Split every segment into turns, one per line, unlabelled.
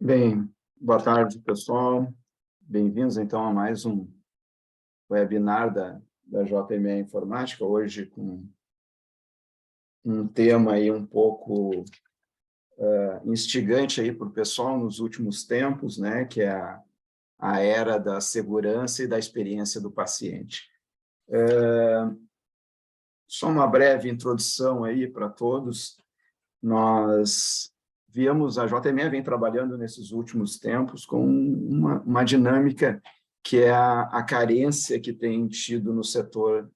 Bem, boa tarde, pessoal. Bem-vindos, então, a mais um webinar da JME Informática, hoje com um tema aí um pouco instigante aí para o pessoal nos últimos tempos, né, que é a era da segurança e da experiência do paciente. Só uma breve introdução aí para todos. Nós viemos, a JME vem trabalhando nesses últimos tempos com uma dinâmica que é a carência que tem tido no setor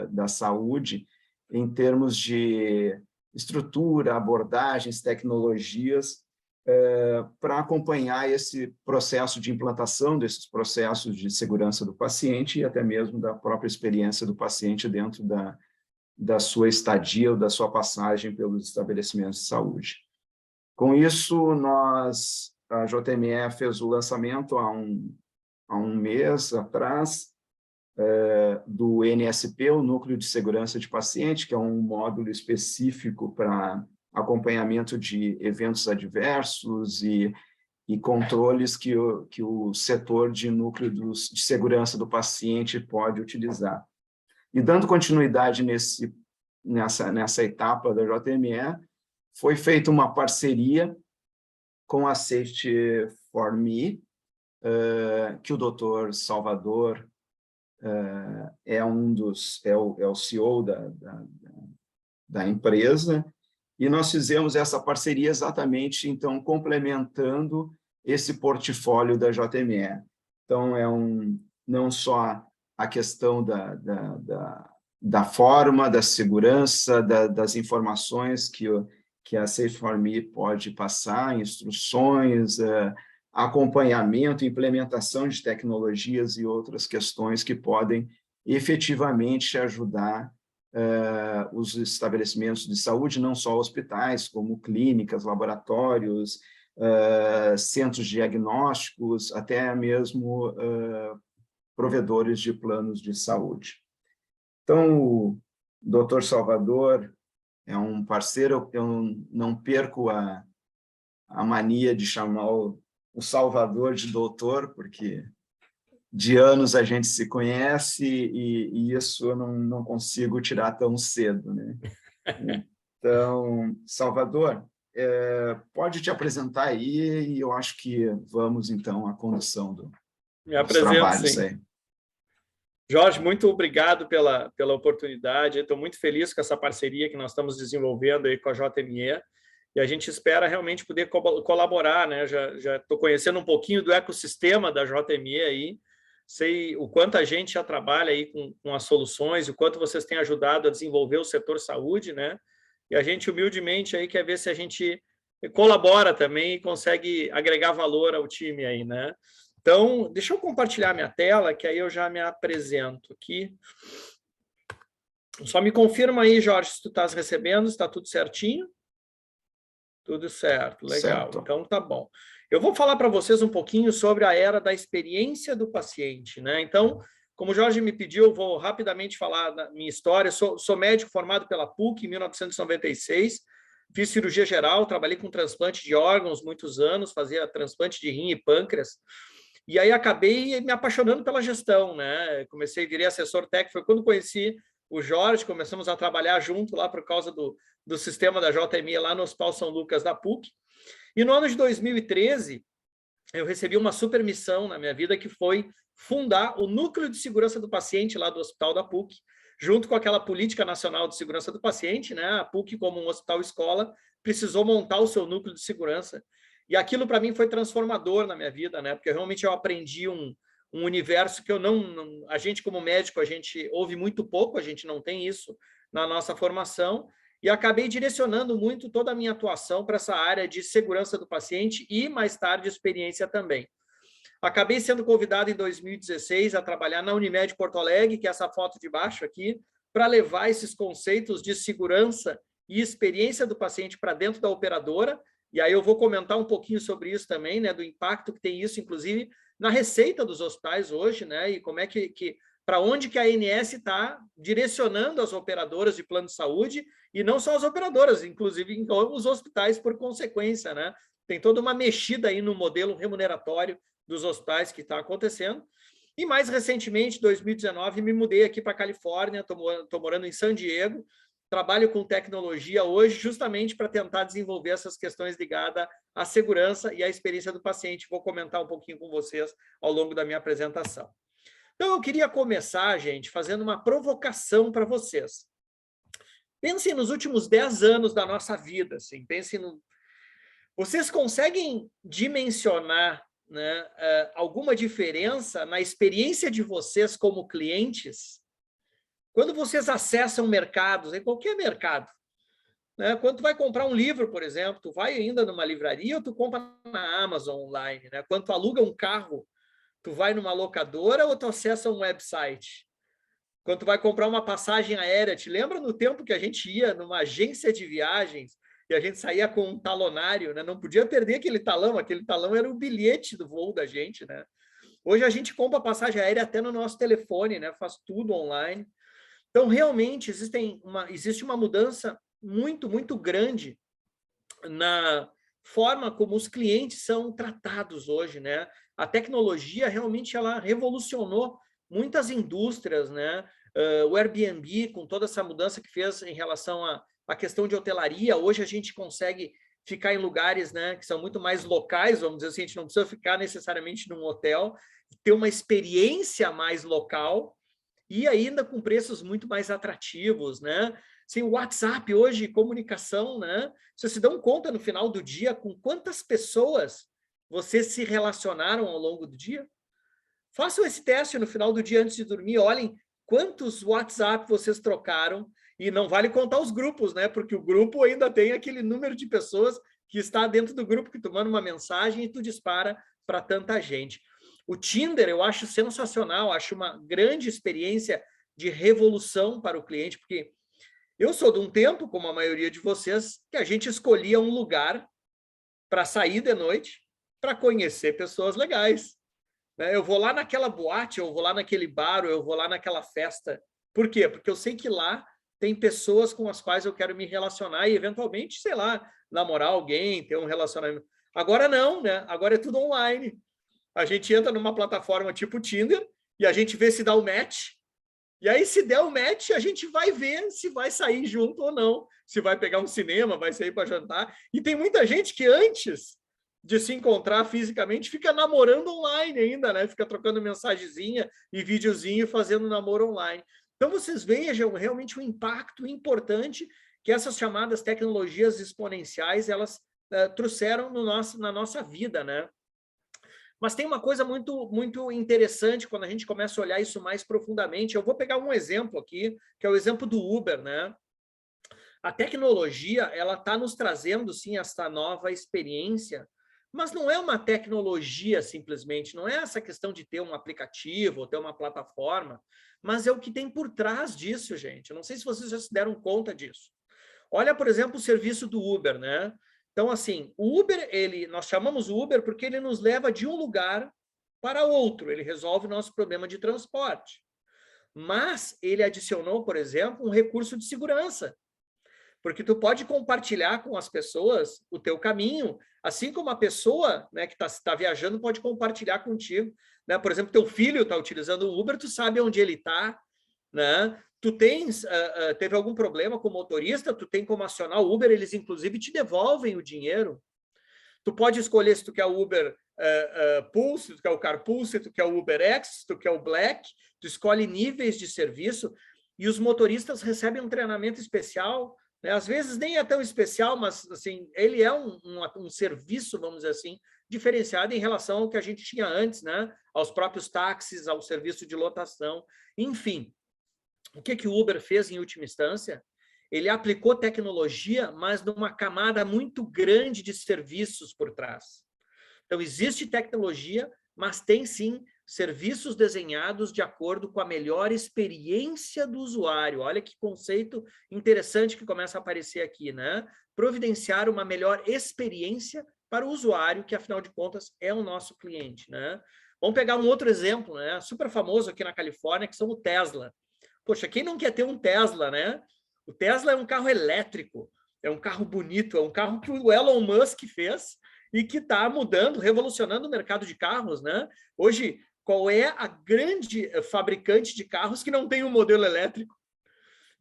da saúde em termos de estrutura, abordagens, tecnologias para acompanhar esse processo de implantação desses processos de segurança do paciente e até mesmo da própria experiência do paciente dentro da sua estadia ou da sua passagem pelos estabelecimentos de saúde. Com isso, a JME fez o lançamento há um mês atrás do NSP, o Núcleo de Segurança de Paciente, que é um módulo específico para acompanhamento de eventos adversos e controles que o setor de núcleo de segurança do paciente pode utilizar. E dando continuidade nessa etapa da JME, foi feita uma parceria com a Safety for Me, que o Dr. Salvador é o CEO da empresa, e nós fizemos essa parceria exatamente, então, complementando esse portfólio da JME. Então, não só a questão da forma, da segurança, das informações que a Safe for Me pode passar, instruções, acompanhamento, implementação de tecnologias e outras questões que podem efetivamente ajudar os estabelecimentos de saúde, não só hospitais, como clínicas, laboratórios, centros diagnósticos, até mesmo provedores de planos de saúde. Então, o Dr. Salvador é um parceiro, eu não perco a mania de chamar o Salvador de doutor, porque de anos a gente se conhece e isso eu não consigo tirar tão cedo, né? Então, Salvador, pode te apresentar aí e eu acho que vamos, então, à condução dos trabalhos
sim.
aí.
Jorge, muito obrigado pela oportunidade. Estou muito feliz com essa parceria que nós estamos desenvolvendo aí com a JME e a gente espera realmente poder colaborar, né? Já estou conhecendo um pouquinho do ecossistema da JME aí, sei o quanto a gente já trabalha aí com as soluções, o quanto vocês têm ajudado a desenvolver o setor saúde, né? E a gente humildemente aí quer ver se a gente colabora também e consegue agregar valor ao time aí, né? Então, deixa eu compartilhar minha tela, que aí eu já me apresento aqui. Só me confirma aí, Jorge, se tu estás recebendo, se está tudo certinho. Tudo certo, legal.
Certo.
Então, tá bom. Eu vou falar para vocês um pouquinho sobre a era da experiência do paciente, né? Então, como o Jorge me pediu, eu vou rapidamente falar da minha história. Sou médico formado pela PUC em 1996, fiz cirurgia geral, trabalhei com transplante de órgãos muitos anos, fazia transplante de rim e pâncreas. E aí acabei me apaixonando pela gestão, né? Virei assessor técnico, foi quando conheci o Jorge, começamos a trabalhar junto lá por causa do sistema da JME lá no Hospital São Lucas da PUC. E no ano de 2013, eu recebi uma super missão na minha vida, que foi fundar o Núcleo de Segurança do Paciente lá do Hospital da PUC, junto com aquela Política Nacional de Segurança do Paciente, né? A PUC, como um hospital-escola, precisou montar o seu núcleo de segurança. E aquilo, para mim, foi transformador na minha vida, né? Porque realmente eu aprendi um universo que a gente, como médico, a gente ouve muito pouco, a gente não tem isso na nossa formação, e acabei direcionando muito toda a minha atuação para essa área de segurança do paciente e, mais tarde, experiência também. Acabei sendo convidado em 2016 a trabalhar na Unimed Porto Alegre, que é essa foto de baixo aqui, para levar esses conceitos de segurança e experiência do paciente para dentro da operadora. E aí eu vou comentar um pouquinho sobre isso também, né, do impacto que tem isso, inclusive, na receita dos hospitais hoje, né, e como é para onde que a ANS está direcionando as operadoras de plano de saúde, e não só as operadoras, inclusive os hospitais por consequência, né? tem toda uma mexida aí no modelo remuneratório dos hospitais que está acontecendo. E mais recentemente, em 2019, me mudei aqui para a Califórnia, estou morando em San Diego, trabalho com tecnologia hoje justamente para tentar desenvolver essas questões ligadas à segurança e à experiência do paciente. Vou comentar um pouquinho com vocês ao longo da minha apresentação. Então, eu queria começar, gente, fazendo uma provocação para vocês. Pensem nos últimos 10 anos da nossa vida, assim, pensem no... Vocês conseguem dimensionar, né, alguma diferença na experiência de vocês como clientes? Quando vocês acessam mercados, em qualquer mercado, né, quando tu vai comprar um livro, por exemplo, tu vai ainda numa livraria ou tu compra na Amazon online, né? Quando tu aluga um carro, tu vai numa locadora ou tu acessa um website? Quando tu vai comprar uma passagem aérea, te lembra no tempo que a gente ia numa agência de viagens e a gente saía com um talonário, né? Não podia perder aquele talão era o bilhete do voo da gente, né? Hoje a gente compra passagem aérea até no nosso telefone, né? Faz tudo online. Então, realmente, existe uma mudança muito, muito grande na forma como os clientes são tratados hoje, né? A tecnologia realmente ela revolucionou muitas indústrias, né? O Airbnb, com toda essa mudança que fez em relação à questão de hotelaria, hoje a gente consegue ficar em lugares, né, que são muito mais locais, vamos dizer assim, a gente não precisa ficar necessariamente num hotel, ter uma experiência mais local e ainda com preços muito mais atrativos, né? Sim, o WhatsApp hoje, comunicação, né? Vocês se dão conta no final do dia com quantas pessoas vocês se relacionaram ao longo do dia? Façam esse teste no final do dia antes de dormir, olhem quantos WhatsApp vocês trocaram, e não vale contar os grupos, né? Porque o grupo ainda tem aquele número de pessoas que está dentro do grupo, que tu manda uma mensagem e tu dispara para tanta gente. O Tinder eu acho sensacional, acho uma grande experiência de revolução para o cliente, porque eu sou de um tempo, como a maioria de vocês, que a gente escolhia um lugar para sair de noite, para conhecer pessoas legais. Eu vou lá naquela boate, eu vou lá naquele bar, ou eu vou lá naquela festa. Por quê? Porque eu sei que lá tem pessoas com as quais eu quero me relacionar e, eventualmente, sei lá, namorar alguém, ter um relacionamento. Agora não, né? Agora é tudo online. A gente entra numa plataforma tipo Tinder e a gente vê se dá o match. E aí, se der o match, a gente vai ver se vai sair junto ou não. Se vai pegar um cinema, vai sair para jantar. E tem muita gente que antes de se encontrar fisicamente fica namorando online ainda, né? Fica trocando mensagenzinha e videozinho fazendo namoro online. Então, vocês vejam realmente o impacto importante que essas chamadas tecnologias exponenciais, elas trouxeram na nossa vida, né? Mas tem uma coisa muito, muito interessante quando a gente começa a olhar isso mais profundamente. Eu vou pegar um exemplo aqui, que é o exemplo do Uber, né? A tecnologia, ela está nos trazendo, sim, essa nova experiência, mas não é uma tecnologia simplesmente, não é essa questão de ter um aplicativo ou ter uma plataforma, mas é o que tem por trás disso, gente. Eu não sei se vocês já se deram conta disso. Olha, por exemplo, o serviço do Uber, né? Então, assim, o Uber, nós chamamos o Uber porque ele nos leva de um lugar para outro, ele resolve o nosso problema de transporte. Mas ele adicionou, por exemplo, um recurso de segurança, porque tu pode compartilhar com as pessoas o teu caminho, assim como a pessoa, né, que está viajando pode compartilhar contigo. Né? Por exemplo, teu filho está utilizando o Uber, tu sabe onde ele está, né? Tu teve algum problema com o motorista, tu tem como acionar o Uber, eles inclusive te devolvem o dinheiro. Tu pode escolher se tu quer o Uber Pulse, se tu quer o Carpool, se tu quer o Uber X, se tu quer o Black, tu escolhe níveis de serviço e os motoristas recebem um treinamento especial, né? Às vezes nem é tão especial, mas assim, ele é um serviço, vamos dizer assim, diferenciado em relação ao que a gente tinha antes, né? Aos próprios táxis, ao serviço de lotação, enfim. O que o Uber fez em última instância? Ele aplicou tecnologia, mas numa camada muito grande de serviços por trás. Então, existe tecnologia, mas tem sim serviços desenhados de acordo com a melhor experiência do usuário. Olha que conceito interessante que começa a aparecer aqui, né? Providenciar uma melhor experiência para o usuário, que afinal de contas é o nosso cliente, né? Vamos pegar um outro exemplo, né? Super famoso aqui na Califórnia, que são o Tesla. Poxa, quem não quer ter um Tesla, né? O Tesla é um carro elétrico, é um carro bonito, é um carro que o Elon Musk fez e que está mudando, revolucionando o mercado de carros, né? Hoje, qual é a grande fabricante de carros que não tem um modelo elétrico?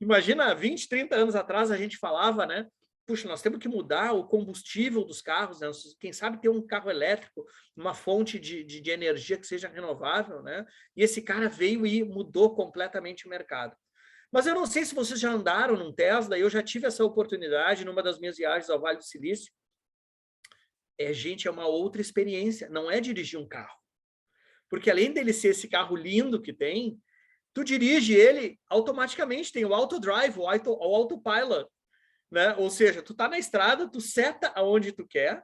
Imagina, 20, 30 anos atrás a gente falava, né? Puxa, nós temos que mudar o combustível dos carros, né? Quem sabe ter um carro elétrico, uma fonte de energia que seja renovável, né? E esse cara veio e mudou completamente o mercado. Mas eu não sei se vocês já andaram num Tesla, eu já tive essa oportunidade numa das minhas viagens ao Vale do Silício. Gente, é uma outra experiência, não é dirigir um carro. Porque além dele ser esse carro lindo que tem, tu dirige ele automaticamente, tem o autodrive, o autopilot, né? Ou seja, tu tá na estrada, tu seta aonde tu quer,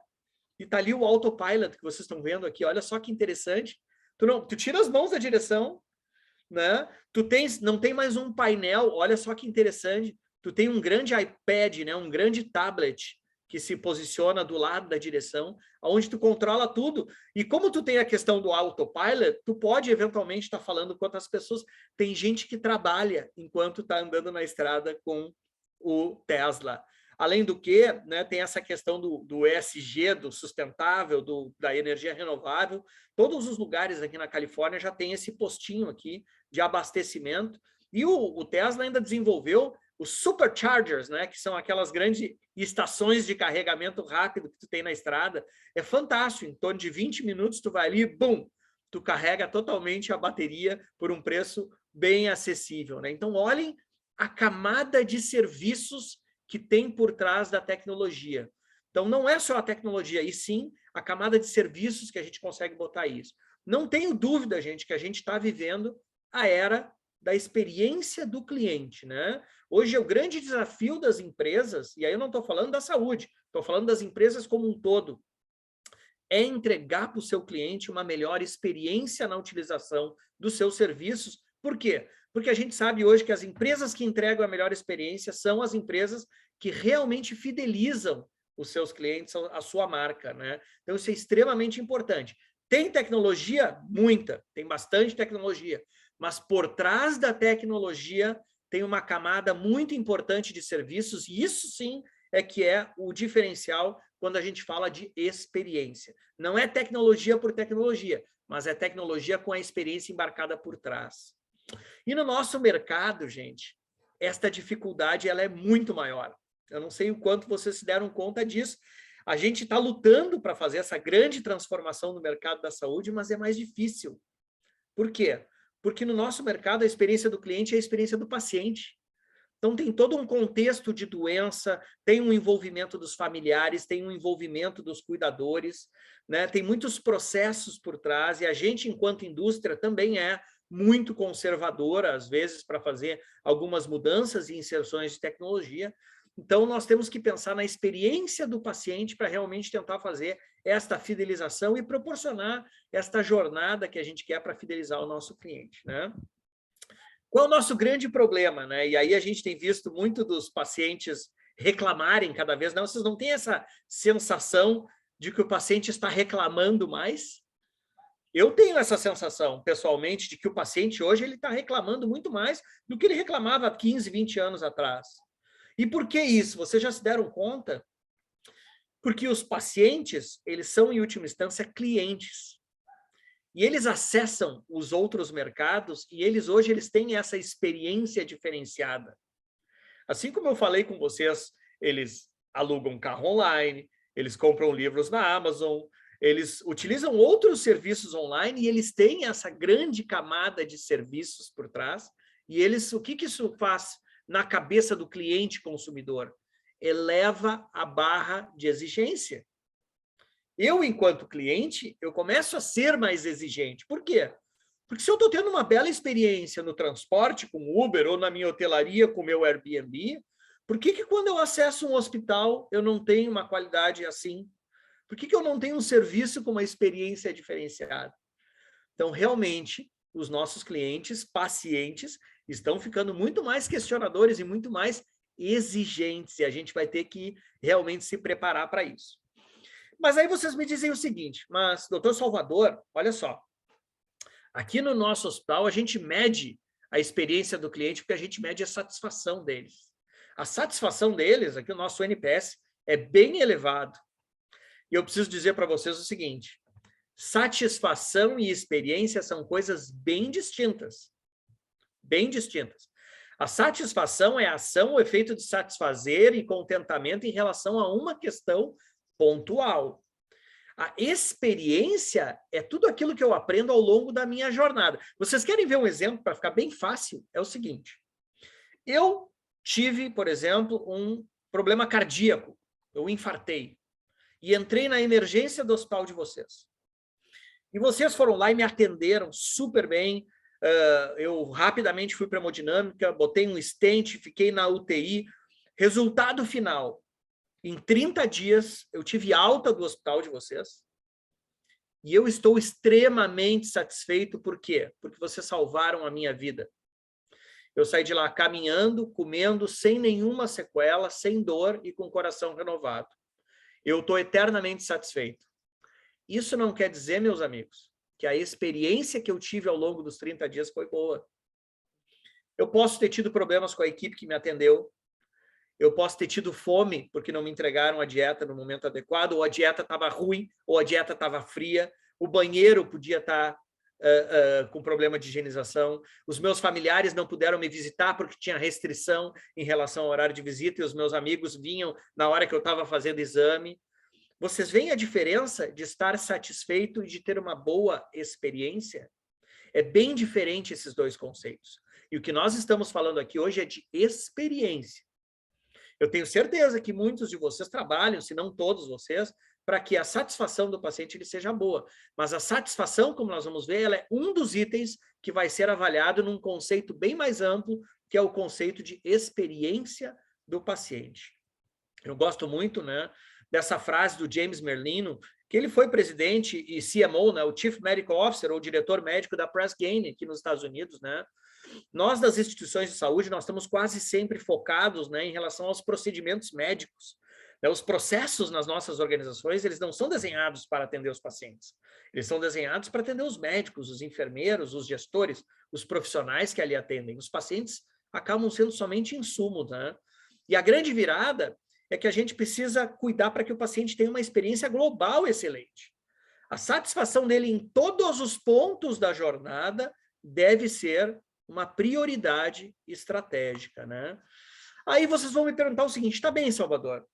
e tá ali o autopilot que vocês estão vendo aqui, olha só que interessante. Tu tira as mãos da direção, né? Não tem mais um painel, olha só que interessante. Tu tem um grande iPad, né? Um grande tablet que se posiciona do lado da direção, onde tu controla tudo. E como tu tem a questão do autopilot, tu pode eventualmente estar falando com outras pessoas. Tem gente que trabalha enquanto está andando na estrada com o Tesla. Além do que, né, tem essa questão do ESG, do sustentável, da energia renovável. Todos os lugares aqui na Califórnia já tem esse postinho aqui de abastecimento. E o Tesla ainda desenvolveu os superchargers, né, que são aquelas grandes estações de carregamento rápido que tu tem na estrada. É fantástico, em torno de 20 minutos tu vai ali, bum, tu carrega totalmente a bateria por um preço bem acessível, né? Então, olhem a camada de serviços que tem por trás da tecnologia. Então, não é só a tecnologia, e sim a camada de serviços que a gente consegue botar isso. Não tenho dúvida, gente, que a gente está vivendo a era da experiência do cliente, né? Hoje é o grande desafio das empresas, e aí eu não estou falando da saúde, estou falando das empresas como um todo, é entregar para o seu cliente uma melhor experiência na utilização dos seus serviços. Por quê? Porque a gente sabe hoje que as empresas que entregam a melhor experiência são as empresas que realmente fidelizam os seus clientes, a sua marca, né? Então, isso é extremamente importante. Tem tecnologia? Muita, tem bastante tecnologia, mas por trás da tecnologia tem uma camada muito importante de serviços, e isso sim é que é o diferencial quando a gente fala de experiência. Não é tecnologia por tecnologia, mas é tecnologia com a experiência embarcada por trás. E no nosso mercado, gente, esta dificuldade ela é muito maior. Eu não sei o quanto vocês se deram conta disso. A gente está lutando para fazer essa grande transformação no mercado da saúde, mas é mais difícil. Por quê? Porque no nosso mercado a experiência do cliente é a experiência do paciente. Então tem todo um contexto de doença, tem um envolvimento dos familiares, tem um envolvimento dos cuidadores, né? Tem muitos processos por trás, e a gente, enquanto indústria, também é muito conservadora, às vezes, para fazer algumas mudanças e inserções de tecnologia. Então, nós temos que pensar na experiência do paciente para realmente tentar fazer esta fidelização e proporcionar esta jornada que a gente quer para fidelizar o nosso cliente, né? Qual é o nosso grande problema, né? E aí a gente tem visto muito dos pacientes reclamarem cada vez, não, vocês não têm essa sensação de que o paciente está reclamando mais? Eu tenho essa sensação, pessoalmente, de que o paciente hoje ele está reclamando muito mais do que ele reclamava há 15, 20 anos atrás. E por que isso? Vocês já se deram conta? Porque os pacientes, eles são, em última instância, clientes. E eles acessam os outros mercados e hoje eles têm essa experiência diferenciada. Assim como eu falei com vocês, eles alugam carro online, eles compram livros na Amazon, eles utilizam outros serviços online e eles têm essa grande camada de serviços por trás. E o que isso faz na cabeça do cliente consumidor? Eleva a barra de exigência. Eu, enquanto cliente, eu começo a ser mais exigente. Por quê? Porque se eu estou tendo uma bela experiência no transporte com Uber ou na minha hotelaria com o meu Airbnb, por que quando eu acesso um hospital eu não tenho uma qualidade assim? Por que eu não tenho um serviço com uma experiência diferenciada? Então, realmente, os nossos clientes, pacientes, estão ficando muito mais questionadores e muito mais exigentes, e a gente vai ter que realmente se preparar para isso. Mas aí vocês me dizem o seguinte, mas, doutor Salvador, olha só, aqui no nosso hospital a gente mede a experiência do cliente porque a gente mede a satisfação deles. A satisfação deles, aqui o nosso NPS, é bem elevado. E eu preciso dizer para vocês o seguinte: satisfação e experiência são coisas bem distintas. Bem distintas. A satisfação é a ação ou efeito de satisfazer e contentamento em relação a uma questão pontual. A experiência é tudo aquilo que eu aprendo ao longo da minha jornada. Vocês querem ver um exemplo para ficar bem fácil? É o seguinte. Eu tive, por exemplo, um problema cardíaco. Eu infartei. E entrei na emergência do hospital de vocês. E vocês foram lá e me atenderam super bem. Eu rapidamente fui para a hemodinâmica, botei um stent, fiquei na UTI. Resultado final, em 30 dias, eu tive alta do hospital de vocês. E eu estou extremamente satisfeito. Por quê? Porque vocês salvaram a minha vida. Eu saí de lá caminhando, comendo, sem nenhuma sequela, sem dor e com o coração renovado. Eu estou eternamente satisfeito. Isso não quer dizer, meus amigos, que a experiência que eu tive ao longo dos 30 dias foi boa. Eu posso ter tido problemas com a equipe que me atendeu. Eu posso ter tido fome porque não me entregaram a dieta no momento adequado, ou a dieta estava ruim, ou a dieta estava fria. O banheiro podia estar com problema de higienização. Os meus familiares não puderam me visitar porque tinha restrição em relação ao horário de visita, e os meus amigos vinham na hora que eu estava fazendo exame. Vocês veem a diferença de estar satisfeito e de ter uma boa experiência? É bem diferente esses dois conceitos. E o que nós estamos falando aqui hoje é de experiência. Eu tenho certeza que muitos de vocês trabalham, se não todos vocês, para que a satisfação do paciente ele seja boa. Mas a satisfação, como nós vamos ver, ela é um dos itens que vai ser avaliado num conceito bem mais amplo, que é o conceito de experiência do paciente. Eu gosto muito, né, dessa frase do James Merlino, que ele foi presidente e CMO, né, o Chief Medical Officer, ou diretor médico da Press Ganey, aqui nos Estados Unidos, né? Nós, das instituições de saúde, nós estamos quase sempre focados, né, em relação aos procedimentos médicos. Né? Os processos nas nossas organizações, eles não são desenhados para atender os pacientes. Eles são desenhados para atender os médicos, os enfermeiros, os gestores, os profissionais que ali atendem. Os pacientes acabam sendo somente insumos, né? E a grande virada é que a gente precisa cuidar para que o paciente tenha uma experiência global excelente. A satisfação dele em todos os pontos da jornada deve ser uma prioridade estratégica, né? Aí vocês vão me perguntar o seguinte: tá bem, Salvador,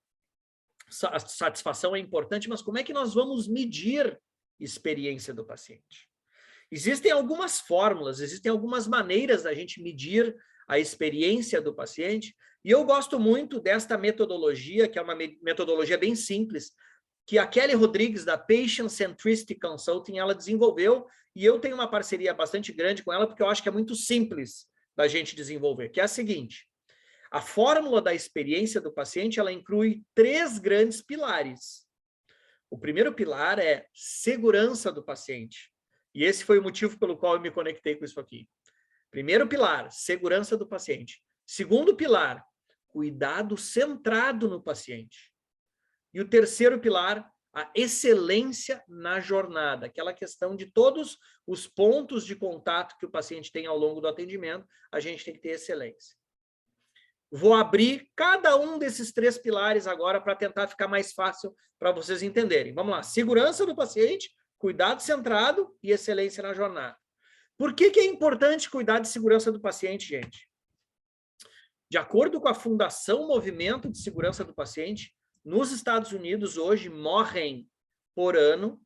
a satisfação é importante, mas como é que nós vamos medir a experiência do paciente? Existem algumas fórmulas, existem algumas maneiras da gente medir a experiência do paciente, e eu gosto muito desta metodologia, que é uma metodologia bem simples, que a Kelly Rodrigues, da Patient Centricity Consulting, ela desenvolveu, e eu tenho uma parceria bastante grande com ela, porque eu acho que é muito simples da gente desenvolver, que é a seguinte: a fórmula da experiência do paciente, ela inclui 3 grandes pilares. O primeiro pilar é segurança do paciente, e esse foi o motivo pelo qual eu me conectei com isso aqui. Primeiro pilar, segurança do paciente. Segundo pilar, cuidado centrado no paciente. E o terceiro pilar, a excelência na jornada, aquela questão de todos os pontos de contato que o paciente tem ao longo do atendimento, a gente tem que ter excelência. Vou abrir cada um desses 3 pilares agora para tentar ficar mais fácil para vocês entenderem. Vamos lá, segurança do paciente, cuidado centrado e excelência na jornada. Por que é importante cuidar de segurança do paciente, gente? De acordo com a Fundação Movimento de Segurança do Paciente, nos Estados Unidos, hoje, morrem por ano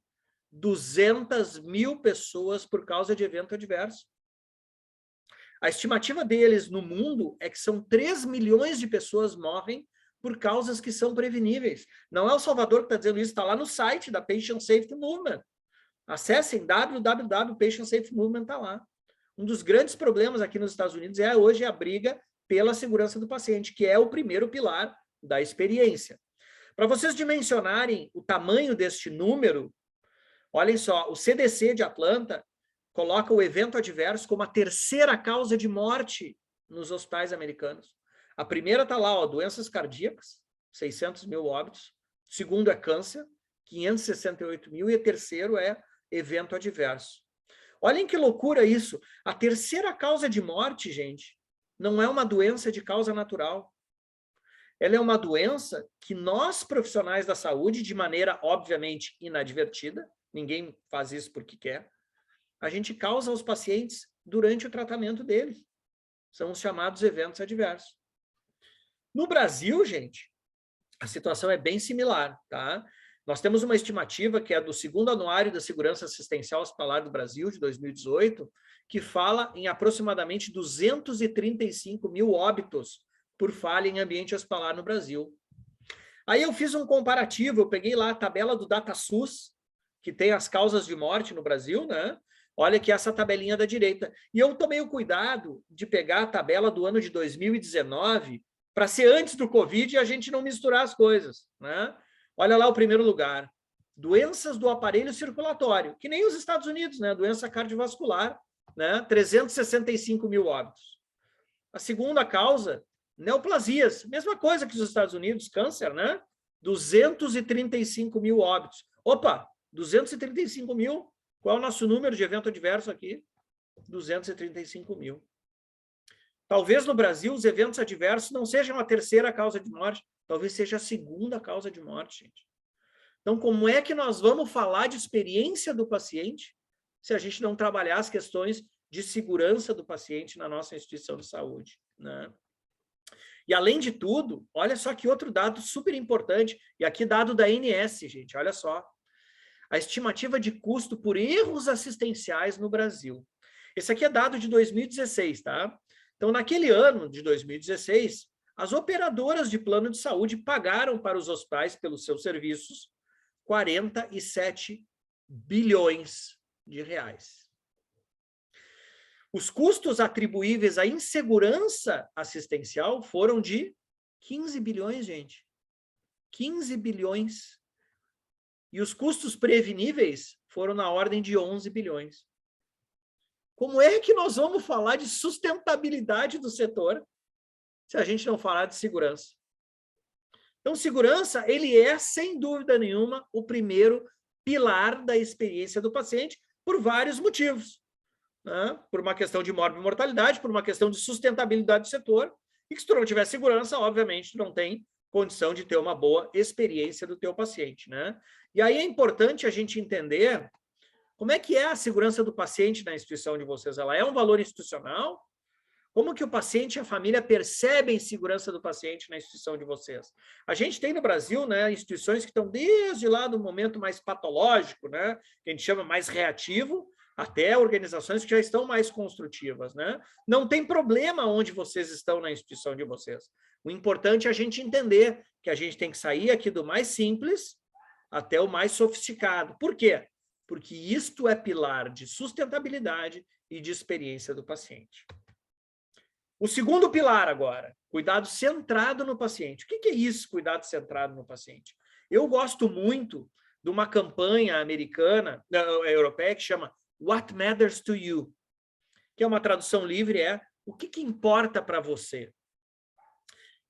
200.000 pessoas por causa de evento adverso. A estimativa deles no mundo é que são 3 milhões de pessoas morrem por causas que são preveníveis. Não é o Salvador que está dizendo isso, está lá no site da Patient Safety Movement. Acessem www.patientsafetymovement, está lá. Um dos grandes problemas aqui nos Estados Unidos hoje a briga pela segurança do paciente, que é o primeiro pilar da experiência. Para vocês dimensionarem o tamanho deste número, olhem só, o CDC de Atlanta coloca o evento adverso como a 3ª causa de morte nos hospitais americanos. A primeira está lá, ó, doenças cardíacas, 600.000 óbitos. O segundo é câncer, 568.000. E o terceiro é evento adverso. Olhem que loucura isso. A 3ª causa de morte, gente, não é uma doença de causa natural. ela é uma doença que nós, profissionais da saúde, de maneira, obviamente, inadvertida, ninguém faz isso porque quer, a gente causa aos pacientes durante o tratamento deles. São os chamados eventos adversos. No Brasil, gente, a situação é bem similar, tá? Nós temos uma estimativa que é do segundo anuário da Segurança Assistencial Hospitalar do Brasil, de 2018, que fala em aproximadamente 235 mil óbitos por falha em ambiente hospitalar no Brasil. Aí eu fiz um comparativo, eu peguei lá a tabela do DataSUS, que tem as causas de morte no Brasil, né? Olha aqui essa tabelinha da direita. E eu tomei o cuidado de pegar a tabela do ano de 2019 para ser antes do Covid e a gente não misturar as coisas, né? Olha lá o primeiro lugar. Doenças do aparelho circulatório, que nem os Estados Unidos, né? Doença cardiovascular, né? 365 mil óbitos. A segunda causa, neoplasias, mesma coisa que os Estados Unidos, câncer, né? 235 mil óbitos. Opa, 235 mil. Qual é o nosso número de evento adverso aqui? 235 mil. Talvez no Brasil os eventos adversos não sejam a terceira causa de morte, talvez seja a segunda causa de morte, gente. Então, como é que nós vamos falar de experiência do paciente se a gente não trabalhar as questões de segurança do paciente na nossa instituição de saúde, né? E, além de tudo, olha só que outro dado super importante, e aqui dado da ANS, gente, olha só. A estimativa de custo por erros assistenciais no Brasil. Esse aqui é dado de 2016, tá? Então, naquele ano de 2016, as operadoras de plano de saúde pagaram para os hospitais, pelos seus serviços, 47 bilhões de reais. Os custos atribuíveis à insegurança assistencial foram de 15 bilhões, gente. 15 bilhões. E os custos preveníveis foram na ordem de 11 bilhões. Como é que nós vamos falar de sustentabilidade do setor se a gente não falar de segurança? Então, segurança, ele é, sem dúvida nenhuma, o primeiro pilar da experiência do paciente por vários motivos, né? Por uma questão de morbimortalidade, por uma questão de sustentabilidade do setor, e que se tu não tiver segurança, obviamente, tu não tem condição de ter uma boa experiência do teu paciente, né? E aí é importante a gente entender como é que é a segurança do paciente na instituição de vocês. Ela é um valor institucional? Como que o paciente e a família percebem segurança do paciente na instituição de vocês? A gente tem no Brasil, né, instituições que estão desde lá do momento mais patológico, né, que a gente chama mais reativo, até organizações que já estão mais construtivas, né? Não tem problema onde vocês estão na instituição de vocês. O importante é a gente entender que a gente tem que sair aqui do mais simples até o mais sofisticado. Por quê? Porque isto é pilar de sustentabilidade e de experiência do paciente. O segundo pilar agora, cuidado centrado no paciente. O que é isso, cuidado centrado no paciente? Eu gosto muito de uma campanha americana, europeia, que chama What Matters to You, que é uma tradução livre, é o que importa para você.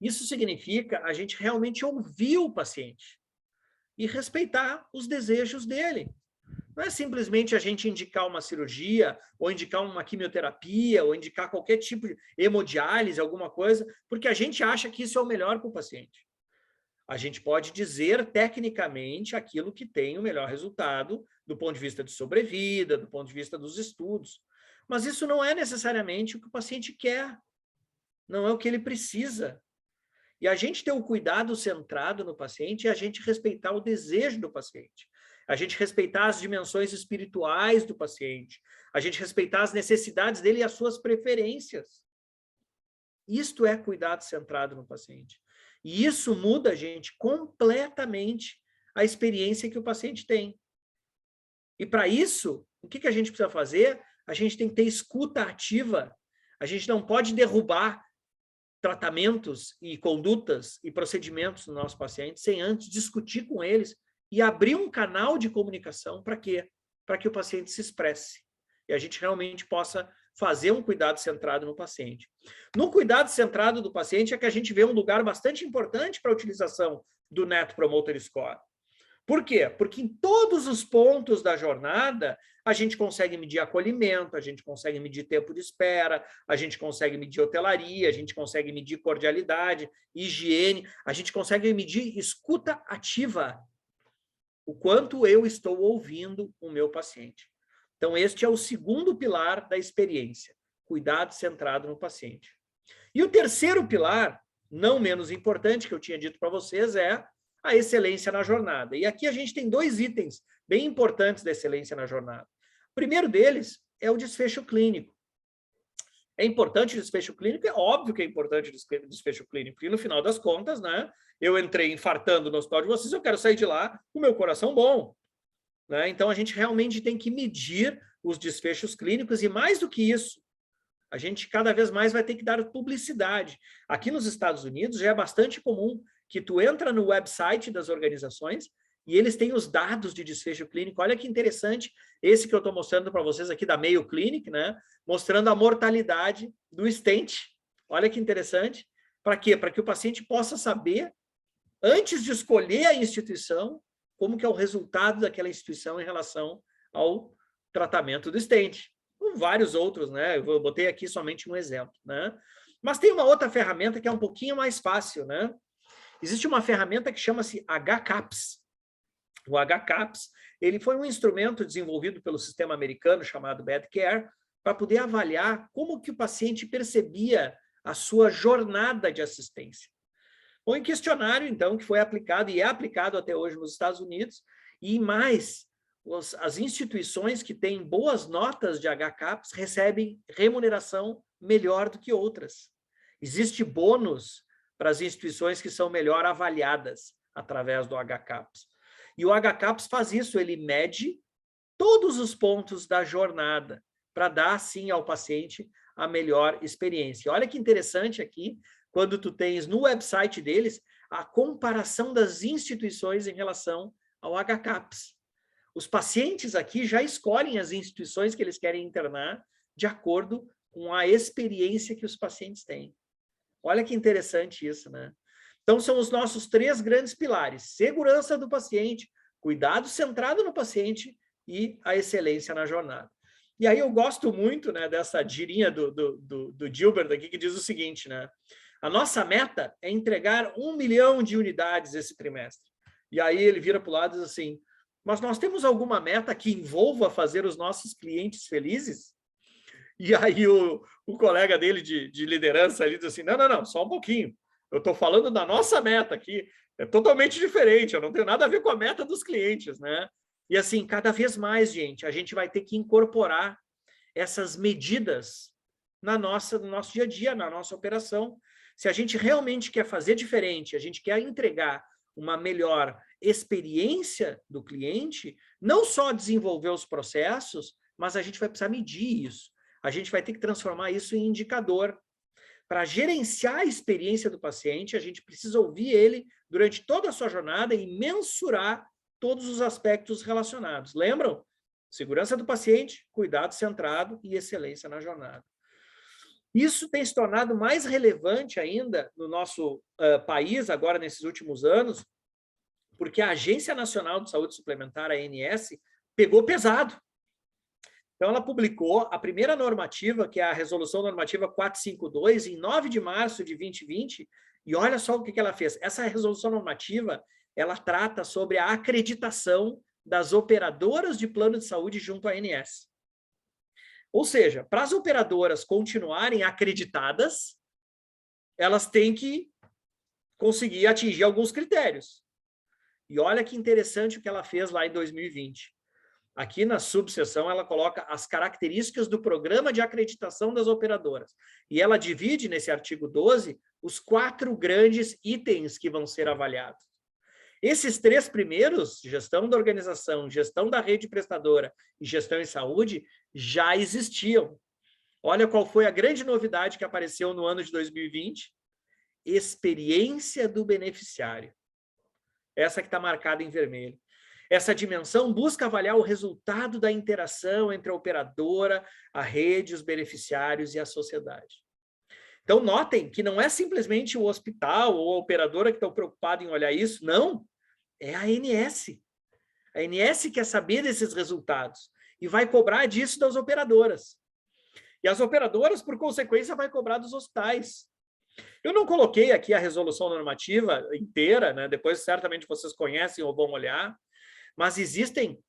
Isso significa a gente realmente ouvir o paciente e respeitar os desejos dele. Não é simplesmente a gente indicar uma cirurgia, ou indicar uma quimioterapia, ou indicar qualquer tipo de hemodiálise, alguma coisa, porque a gente acha que isso é o melhor para o paciente. A gente pode dizer tecnicamente aquilo que tem o melhor resultado do ponto de vista de sobrevida, do ponto de vista dos estudos. Mas isso não é necessariamente o que o paciente quer. Não é o que ele precisa. E a gente ter o cuidado centrado no paciente é a gente respeitar o desejo do paciente. A gente respeitar as dimensões espirituais do paciente. A gente respeitar as necessidades dele e as suas preferências. Isto é cuidado centrado no paciente. E isso muda, gente, completamente a experiência que o paciente tem. E para isso, o que a gente precisa fazer? A gente tem que ter escuta ativa. A gente não pode derrubar tratamentos e condutas e procedimentos do nosso paciente sem antes discutir com eles e abrir um canal de comunicação para quê? Para que o paciente se expresse. E a gente realmente possa fazer um cuidado centrado no paciente. No cuidado centrado do paciente é que a gente vê um lugar bastante importante para a utilização do Net Promoter Score. Por quê? Porque em todos os pontos da jornada, a gente consegue medir acolhimento, a gente consegue medir tempo de espera, a gente consegue medir hotelaria, a gente consegue medir cordialidade, higiene, a gente consegue medir escuta ativa, o quanto eu estou ouvindo o meu paciente. Então, este é o segundo pilar da experiência, cuidado centrado no paciente. E o terceiro pilar, não menos importante, que eu tinha dito para vocês, é a excelência na jornada. E aqui a gente tem 2 itens bem importantes da excelência na jornada. O primeiro deles é o desfecho clínico. É importante o desfecho clínico? É óbvio que é importante o desfecho clínico, porque no final das contas, né, eu entrei infartando no hospital de vocês, eu quero sair de lá com o meu coração bom. Né? Então, a gente realmente tem que medir os desfechos clínicos e, mais do que isso, a gente cada vez mais vai ter que dar publicidade. Aqui nos Estados Unidos já é bastante comum que tu entra no website das organizações e eles têm os dados de desfecho clínico. Olha que interessante esse que eu estou mostrando para vocês aqui da Mayo Clinic, né? Mostrando a mortalidade do stent. Olha que interessante. Para quê? Para que o paciente possa saber, antes de escolher a instituição, como que é o resultado daquela instituição em relação ao tratamento do stent. Com vários outros, né? Eu botei aqui somente um exemplo, né? Mas tem uma outra ferramenta que é um pouquinho mais fácil, né? Existe uma ferramenta que chama-se HCAHPS. O HCAHPS, ele foi um instrumento desenvolvido pelo sistema americano chamado Medcare para poder avaliar como que o paciente percebia a sua jornada de assistência. Foi um questionário, então, que foi aplicado e é aplicado até hoje nos Estados Unidos, e mais, as instituições que têm boas notas de HCAHPS recebem remuneração melhor do que outras. Existe bônus para as instituições que são melhor avaliadas através do HCAHPS. E o HCAHPS faz isso, ele mede todos os pontos da jornada para dar, sim, ao paciente a melhor experiência. Olha que interessante aqui, quando tu tens no website deles a comparação das instituições em relação ao HCAHPS. Os pacientes aqui já escolhem as instituições que eles querem internar de acordo com a experiência que os pacientes têm. Olha que interessante isso, né? Então, são os nossos 3 grandes pilares: segurança do paciente, cuidado centrado no paciente e a excelência na jornada. E aí eu gosto muito, né, dessa girinha do Gilbert aqui, que diz o seguinte, né? A nossa meta é entregar 1 milhão de unidades esse trimestre. E aí ele vira para o lado e diz assim, mas nós temos alguma meta que envolva fazer os nossos clientes felizes? E aí o colega dele de liderança ali diz assim, não, só um pouquinho. Eu estou falando da nossa meta aqui, é totalmente diferente, eu não tenho nada a ver com a meta dos clientes, né? E assim, cada vez mais, gente, a gente vai ter que incorporar essas medidas no nosso dia a dia, na nossa operação. Se a gente realmente quer fazer diferente, a gente quer entregar uma melhor experiência do cliente, não só desenvolver os processos, mas a gente vai precisar medir isso. A gente vai ter que transformar isso em indicador. Para gerenciar a experiência do paciente, a gente precisa ouvir ele durante toda a sua jornada e mensurar todos os aspectos relacionados. Lembram? Segurança do paciente, cuidado centrado e excelência na jornada. Isso tem se tornado mais relevante ainda no nosso país, agora nesses últimos anos, porque a Agência Nacional de Saúde Suplementar, a ANS, pegou pesado. Então, ela publicou a primeira normativa, que é a Resolução Normativa 452, em 9 de março de 2020, e olha só o que ela fez. Essa resolução normativa, ela trata sobre a acreditação das operadoras de plano de saúde junto à ANS. Ou seja, para as operadoras continuarem acreditadas, elas têm que conseguir atingir alguns critérios. E olha que interessante o que ela fez lá em 2020. Aqui na subseção, ela coloca as características do programa de acreditação das operadoras. E ela divide, nesse artigo 12, os 4 grandes itens que vão ser avaliados. Esses 3 primeiros, gestão da organização, gestão da rede prestadora e gestão em saúde, já existiam. Olha qual foi a grande novidade que apareceu no ano de 2020. Experiência do beneficiário. Essa que está marcada em vermelho. Essa dimensão busca avaliar o resultado da interação entre a operadora, a rede, os beneficiários e a sociedade. Então, notem que não é simplesmente o hospital ou a operadora que estão preocupados em olhar isso, não. É a ANS, A ANS quer saber desses resultados e vai cobrar disso das operadoras. E as operadoras, por consequência, vai cobrar dos hospitais. Eu não coloquei aqui a resolução normativa inteira, né? Depois certamente vocês conhecem ou vão olhar, mas existem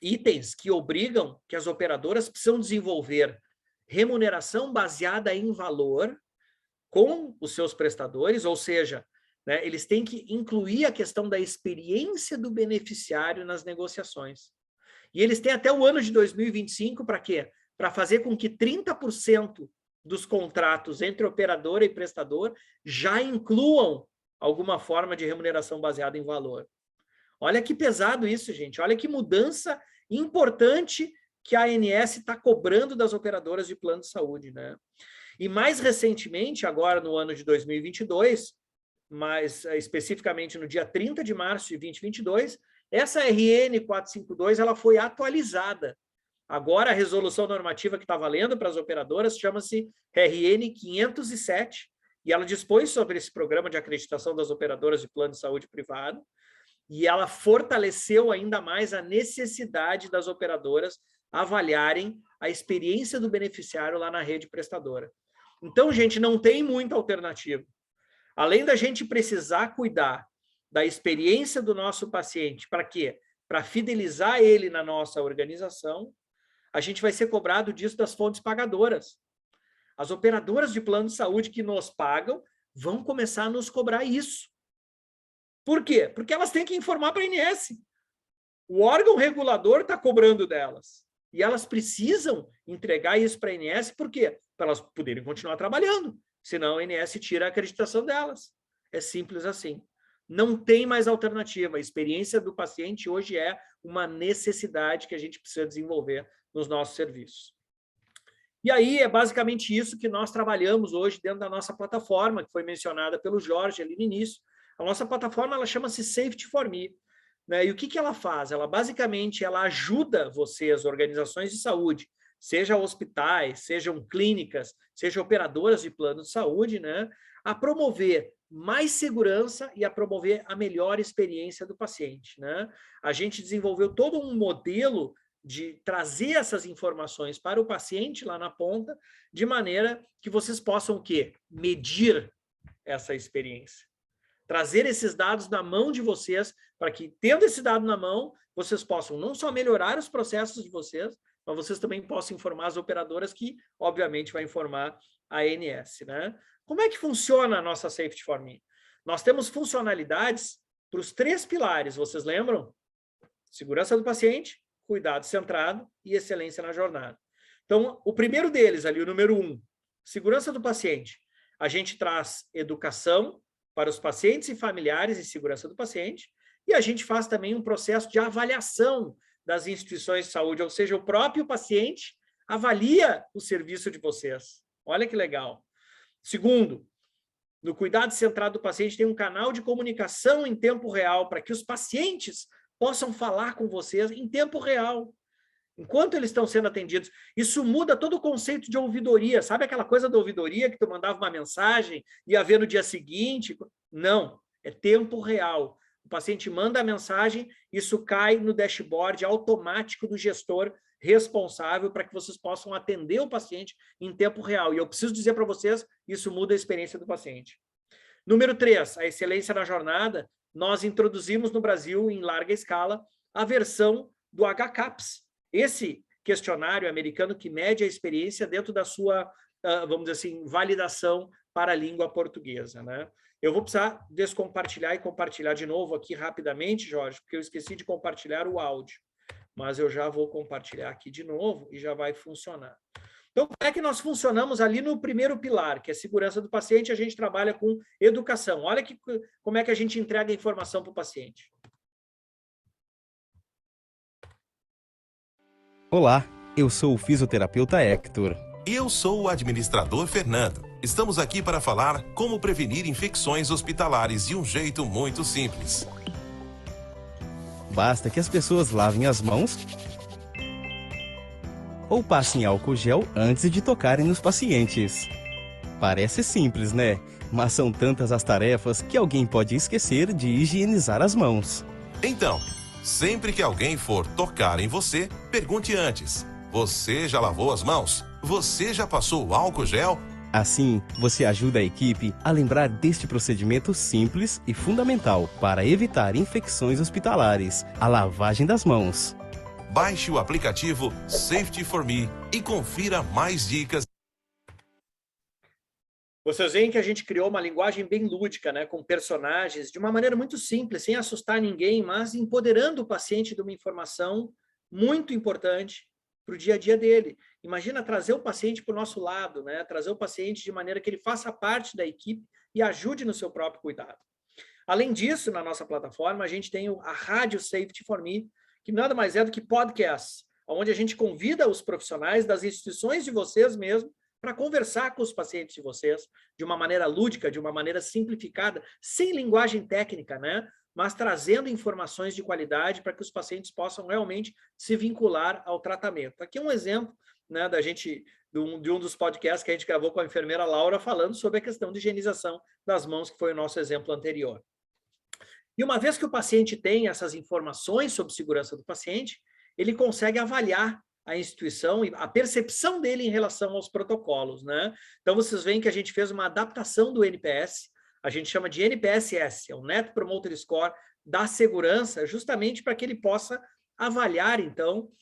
itens que obrigam que as operadoras precisam desenvolver remuneração baseada em valor com os seus prestadores, ou seja, né, eles têm que incluir a questão da experiência do beneficiário nas negociações. E eles têm até o ano de 2025 para quê? Para fazer com que 30% dos contratos entre operadora e prestador já incluam alguma forma de remuneração baseada em valor. Olha que pesado isso, gente. Olha que mudança importante que a ANS está cobrando das operadoras de plano de saúde, né? E mais recentemente, agora no ano de 2022, mais especificamente no dia 30 de março de 2022, essa RN 452 ela foi atualizada. Agora a resolução normativa que está valendo para as operadoras chama-se RN 507, e ela dispõe sobre esse programa de acreditação das operadoras de plano de saúde privado, e ela fortaleceu ainda mais a necessidade das operadoras avaliarem a experiência do beneficiário lá na rede prestadora. Então, gente, não tem muita alternativa. Além da gente precisar cuidar da experiência do nosso paciente, para quê? Para fidelizar ele na nossa organização, a gente vai ser cobrado disso das fontes pagadoras. As operadoras de plano de saúde que nos pagam vão começar a nos cobrar isso. Por quê? Porque elas têm que informar para a ANS. O órgão regulador está cobrando delas. E elas precisam entregar isso para a ANS, por quê? Para elas poderem continuar trabalhando. Senão a ANS tira a acreditação delas. É simples assim. Não tem mais alternativa. A experiência do paciente hoje é uma necessidade que a gente precisa desenvolver nos nossos serviços. E aí é basicamente isso que nós trabalhamos hoje dentro da nossa plataforma, que foi mencionada pelo Jorge ali no início. A nossa plataforma ela chama-se Safety for Me. Né? E o que ela faz? Ela basicamente ela ajuda você, as organizações de saúde, seja hospitais, sejam clínicas, sejam operadoras de plano de saúde, né? A promover mais segurança e a promover a melhor experiência do paciente. Né? A gente desenvolveu todo um modelo de trazer essas informações para o paciente lá na ponta, de maneira que vocês possam o quê? Medir essa experiência. Trazer esses dados na mão de vocês, para que, tendo esse dado na mão, vocês possam não só melhorar os processos de vocês, mas vocês também possam informar as operadoras que, obviamente, vai informar a ANS. Né? Como é que funciona a nossa Safety for Me? Nós temos funcionalidades para os 3 pilares, vocês lembram? Segurança do paciente, cuidado centrado e excelência na jornada. Então, o primeiro deles, ali, o número 1, segurança do paciente. A gente traz educação para os pacientes e familiares em segurança do paciente, e a gente faz também um processo de avaliação das instituições de saúde, ou seja, o próprio paciente avalia o serviço de vocês. Olha que legal. Segundo, no cuidado centrado do paciente tem um canal de comunicação em tempo real para que os pacientes possam falar com vocês em tempo real, enquanto eles estão sendo atendidos. Isso muda todo o conceito de ouvidoria. Sabe aquela coisa da ouvidoria que tu mandava uma mensagem e ia ver no dia seguinte? Não, é tempo real. O paciente manda a mensagem, isso cai no dashboard automático do gestor responsável para que vocês possam atender o paciente em tempo real. E eu preciso dizer para vocês, isso muda a experiência do paciente. Número 3, a excelência na jornada. Nós introduzimos no Brasil, em larga escala, a versão do HCAHPS. Esse questionário americano que mede a experiência dentro da sua, vamos dizer assim, validação para a língua portuguesa. Né? Eu vou precisar descompartilhar e compartilhar de novo aqui rapidamente, Jorge, porque eu esqueci de compartilhar o áudio. Mas eu já vou compartilhar aqui de novo e já vai funcionar. Então, como é que nós funcionamos ali no primeiro pilar, que é segurança do paciente? A gente trabalha com educação. Olha como é que a gente entrega a informação para o paciente.
Olá, eu sou o fisioterapeuta Hector.
E eu sou o administrador Fernando. Estamos aqui para falar como prevenir infecções hospitalares de um jeito muito simples.
Basta que as pessoas lavem as mãos ou passem álcool gel antes de tocarem nos pacientes. Parece simples, né? Mas são tantas as tarefas que alguém pode esquecer de higienizar as mãos.
Então, Sempre que alguém for tocar em você, pergunte antes: você já lavou as mãos? Você já passou o álcool gel?
Assim, você ajuda a equipe a lembrar deste procedimento simples e fundamental para evitar infecções hospitalares: a lavagem das mãos.
Baixe o aplicativo Safety for Me e confira mais dicas.
Vocês veem que a gente criou uma linguagem bem lúdica, né, com personagens, de uma maneira muito simples, sem assustar ninguém, mas empoderando o paciente de uma informação muito importante para o dia a dia dele. Imagina trazer o paciente para o nosso lado, né, trazer o paciente de maneira que ele faça parte da equipe e ajude no seu próprio cuidado. Além disso, na nossa plataforma, a gente tem a Rádio Safety for Me, que nada mais é do que podcasts, onde a gente convida os profissionais das instituições de vocês mesmo para conversar com os pacientes de vocês de uma maneira lúdica, de uma maneira simplificada, sem linguagem técnica, né? Mas trazendo informações de qualidade para que os pacientes possam realmente se vincular ao tratamento. Aqui é um exemplo, né, de um dos podcasts que a gente gravou com a enfermeira Laura, falando sobre a questão de higienização das mãos, que foi o nosso exemplo anterior. E uma vez que o paciente tem essas informações sobre segurança do paciente, ele consegue avaliar a instituição e a percepção dele em relação aos protocolos, né? Então, vocês veem que a gente fez uma adaptação do NPS, a gente chama de NPSS, é o Net Promoter Score da segurança, justamente para que ele possa avaliar, então,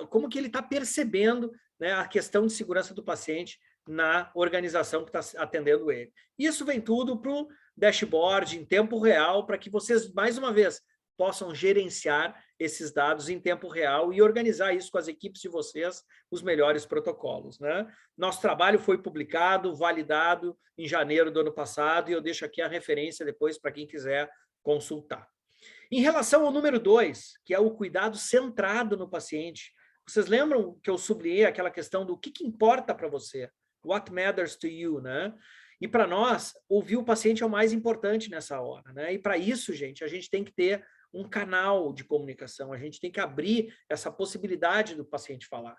como que ele está percebendo, né, a questão de segurança do paciente na organização que está atendendo ele. Isso vem tudo para o dashboard em tempo real, para que vocês, mais uma vez, possam gerenciar esses dados em tempo real e organizar isso com as equipes de vocês, os melhores protocolos, né? Nosso trabalho foi publicado, validado em janeiro do ano passado, e eu deixo aqui a referência depois para quem quiser consultar. Em relação ao número 2, que é o cuidado centrado no paciente, vocês lembram que eu sublinhei aquela questão do que importa para você? What matters to you, né? E para nós, ouvir o paciente é o mais importante nessa hora, né? E para isso, gente, a gente tem que ter um canal de comunicação, a gente tem que abrir essa possibilidade do paciente falar.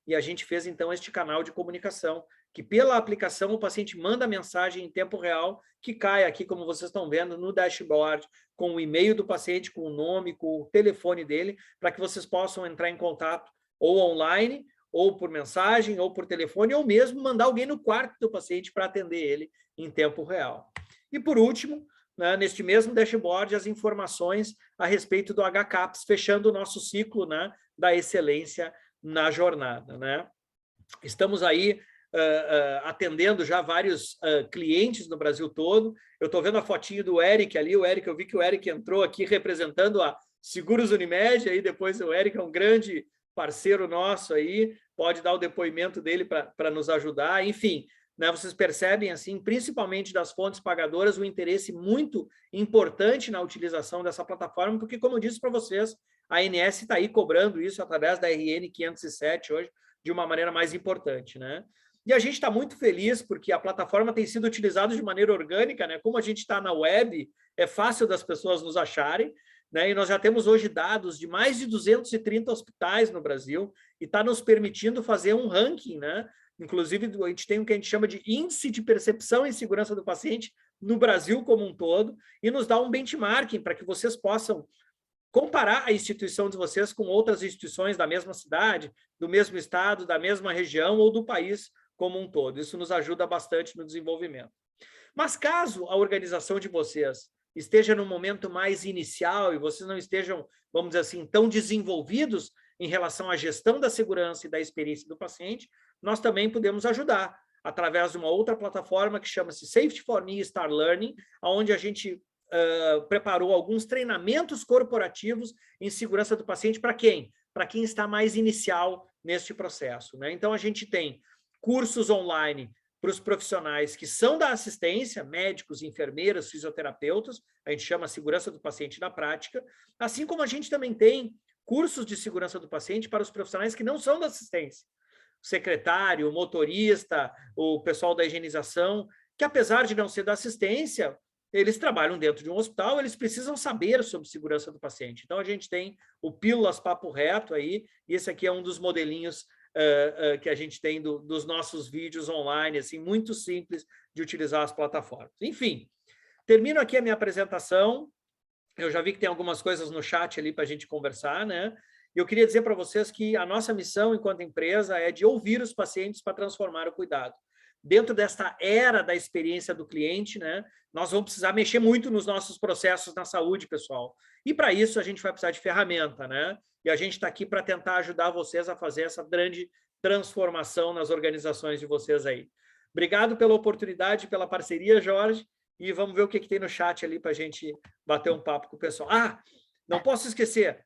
E a gente fez, então, este canal de comunicação, que pela aplicação o paciente manda a mensagem em tempo real, que cai aqui, como vocês estão vendo, no dashboard, com o e-mail do paciente, com o nome, com o telefone dele, para que vocês possam entrar em contato ou online, ou por mensagem, ou por telefone, ou mesmo mandar alguém no quarto do paciente para atender ele em tempo real. E por último, né, neste mesmo dashboard, as informações a respeito do HCAPS, fechando o nosso ciclo, né, da excelência na jornada, né? Estamos aí atendendo já vários clientes no Brasil todo. Eu estou vendo a fotinho do Eric ali, eu vi que o Eric entrou aqui representando a Seguros Unimed, aí depois o Eric é um grande parceiro nosso aí, pode dar o depoimento dele para nos ajudar, enfim, né, vocês percebem, assim, principalmente das fontes pagadoras, um interesse muito importante na utilização dessa plataforma, porque, como eu disse para vocês, a ANS está aí cobrando isso através da RN 507 hoje, de uma maneira mais importante, né? E a gente está muito feliz porque a plataforma tem sido utilizada de maneira orgânica, né? Como a gente está na web, é fácil das pessoas nos acharem, né? E nós já temos hoje dados de mais de 230 hospitais no Brasil e está nos permitindo fazer um ranking, né? Inclusive, a gente tem o que a gente chama de índice de percepção e segurança do paciente no Brasil como um todo e nos dá um benchmarking para que vocês possam comparar a instituição de vocês com outras instituições da mesma cidade, do mesmo estado, da mesma região ou do país como um todo. Isso nos ajuda bastante no desenvolvimento. Mas caso a organização de vocês esteja no momento mais inicial e vocês não estejam, vamos dizer assim, tão desenvolvidos em relação à gestão da segurança e da experiência do paciente, nós também podemos ajudar através de uma outra plataforma que chama-se Safety for Me Star Learning, onde a gente preparou alguns treinamentos corporativos em segurança do paciente para quem? Para quem está mais inicial neste processo, né? Então, a gente tem cursos online para os profissionais que são da assistência, médicos, enfermeiras, fisioterapeutas, a gente chama segurança do paciente na prática, assim como a gente também tem cursos de segurança do paciente para os profissionais que não são da assistência, o secretário, o motorista, o pessoal da higienização, que apesar de não ser da assistência, eles trabalham dentro de um hospital, eles precisam saber sobre segurança do paciente. Então, a gente tem o Pílulas Papo Reto aí, e esse aqui é um dos modelinhos que a gente tem dos nossos vídeos online, assim, muito simples de utilizar as plataformas. Enfim, termino aqui a minha apresentação. Eu já vi que tem algumas coisas no chat ali para a gente conversar, né? E eu queria dizer para vocês que a nossa missão enquanto empresa é de ouvir os pacientes para transformar o cuidado. Dentro desta era da experiência do cliente, né, nós vamos precisar mexer muito nos nossos processos na saúde, pessoal. E para isso a gente vai precisar de ferramenta, né? E a gente está aqui para tentar ajudar vocês a fazer essa grande transformação nas organizações de vocês aí. Obrigado pela oportunidade, pela parceria, Jorge, e vamos ver o que tem no chat ali para a gente bater um papo com o pessoal. Não posso esquecer,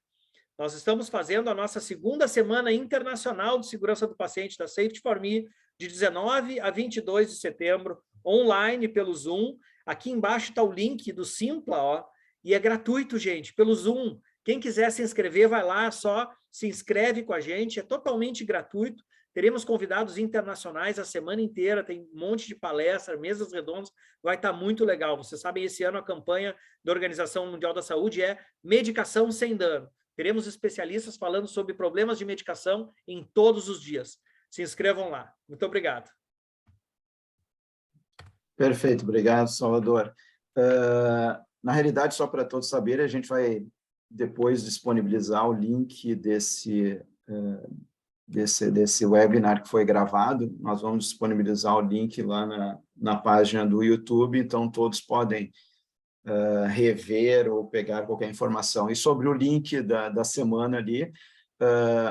nós estamos fazendo a nossa segunda semana internacional de segurança do paciente da Safety for Me, de 19 a 22 de setembro, online pelo Zoom. Aqui embaixo está o link do Simpla, ó, e é gratuito, gente, pelo Zoom. Quem quiser se inscrever, vai lá, só se inscreve com a gente, é totalmente gratuito. Teremos convidados internacionais a semana inteira, tem um monte de palestras, mesas redondas, vai estar muito legal. Vocês sabem, esse ano a campanha da Organização Mundial da Saúde é Medicação Sem Dano. Teremos especialistas falando sobre problemas de medicação em todos os dias. Se inscrevam lá. Muito obrigado.
Perfeito, obrigado, Salvador. Na realidade, só para todos saberem, a gente vai depois disponibilizar o link desse webinar que foi gravado. Nós vamos disponibilizar o link lá na página do YouTube, então todos podem rever ou pegar qualquer informação. E sobre o link da semana ali,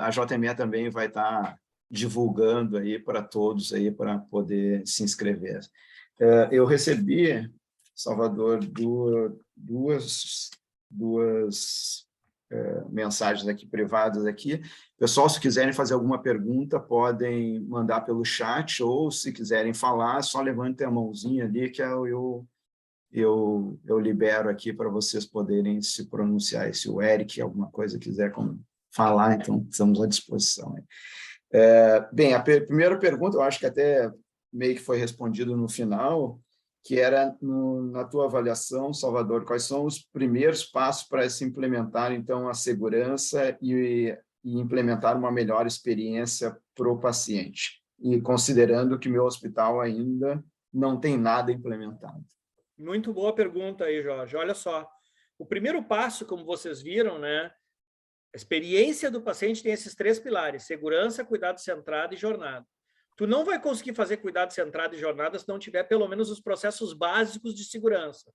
a JME também vai estar divulgando aí para todos aí para poder se inscrever. Eu recebi, Salvador, duas mensagens aqui privadas aqui. Pessoal, se quiserem fazer alguma pergunta, podem mandar pelo chat, ou se quiserem falar, só levantem a mãozinha ali que eu libero aqui para vocês poderem se pronunciar. Se o Eric alguma coisa quiser falar, então estamos à disposição. Bem, a primeira pergunta, eu acho que até meio que foi respondido no final, que era, na tua avaliação, Salvador, quais são os primeiros passos para se implementar, então, a segurança e implementar uma melhor experiência para o paciente, e considerando que meu hospital ainda não tem nada implementado.
Muito boa pergunta aí, Jorge. Olha só, o primeiro passo, como vocês viram, né? A experiência do paciente tem esses 3 pilares: segurança, cuidado centrado e jornada. Tu não vai conseguir fazer cuidado centrado e jornada se não tiver pelo menos os processos básicos de segurança.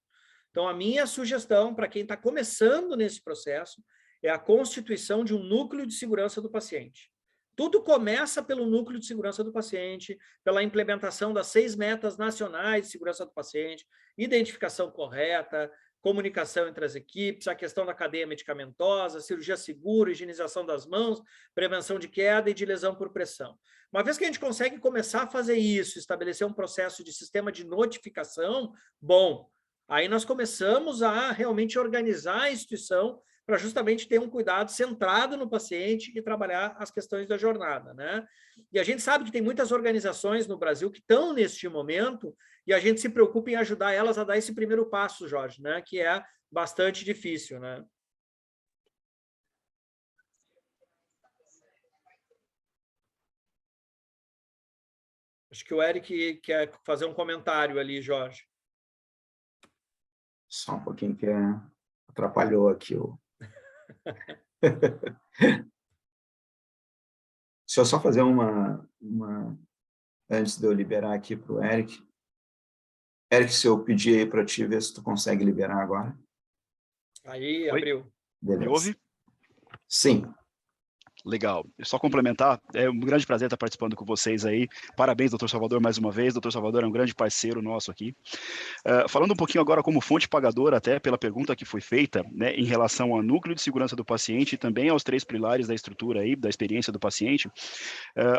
Então, a minha sugestão para quem está começando nesse processo é a constituição de um núcleo de segurança do paciente. Tudo começa pelo núcleo de segurança do paciente, pela implementação das 6 metas nacionais de segurança do paciente, identificação correta, comunicação entre as equipes, a questão da cadeia medicamentosa, cirurgia segura, higienização das mãos, prevenção de queda e de lesão por pressão. Uma vez que a gente consegue começar a fazer isso, estabelecer um processo de sistema de notificação, bom, aí nós começamos a realmente organizar a instituição para justamente ter um cuidado centrado no paciente e trabalhar as questões da jornada, né? E a gente sabe que tem muitas organizações no Brasil que estão neste momento e a gente se preocupa em ajudar elas a dar esse primeiro passo, Jorge, né? Que é bastante difícil, né? Acho que o Eric quer fazer um comentário ali, Jorge.
Só um pouquinho que atrapalhou aqui o... Deixa eu só fazer uma... Antes de eu liberar aqui para o Eric. Eric, se eu pedir aí para ti, ver se tu consegue liberar agora.
Aí, abriu.
Beleza.
Me ouve?
Sim.
Legal. Só complementar, é um grande prazer estar participando com vocês aí. Parabéns, doutor Salvador, mais uma vez. Doutor Salvador é um grande parceiro nosso aqui. Falando um pouquinho agora como fonte pagadora, até pela pergunta que foi feita, né, em relação ao núcleo de segurança do paciente e também aos 3 pilares da estrutura aí, da experiência do paciente,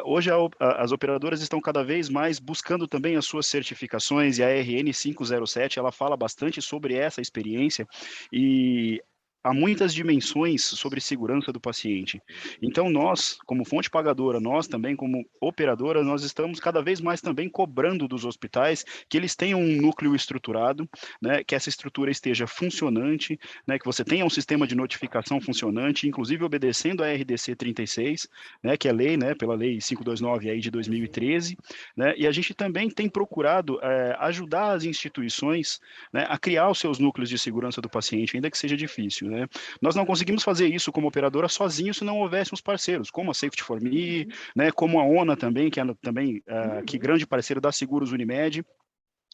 hoje as operadoras estão cada vez mais buscando também as suas certificações, e a RN 507, ela fala bastante sobre essa experiência, e há muitas dimensões sobre segurança do paciente. Então, nós, como fonte pagadora, nós também, como operadora, nós estamos cada vez mais também cobrando dos hospitais que eles tenham um núcleo estruturado, né, que essa estrutura esteja funcionante, né, que você tenha um sistema de notificação funcionante, inclusive obedecendo a RDC 36, né, que é lei, né, pela lei 529 aí de 2013, né, e a gente também tem procurado ajudar as instituições, né, a criar os seus núcleos de segurança do paciente, ainda que seja difícil, né? Nós não conseguimos fazer isso como operadora sozinho se não houvesse uns parceiros, como a Safety for Me, né, como a ONA também, que é também que grande parceiro da Seguros Unimed,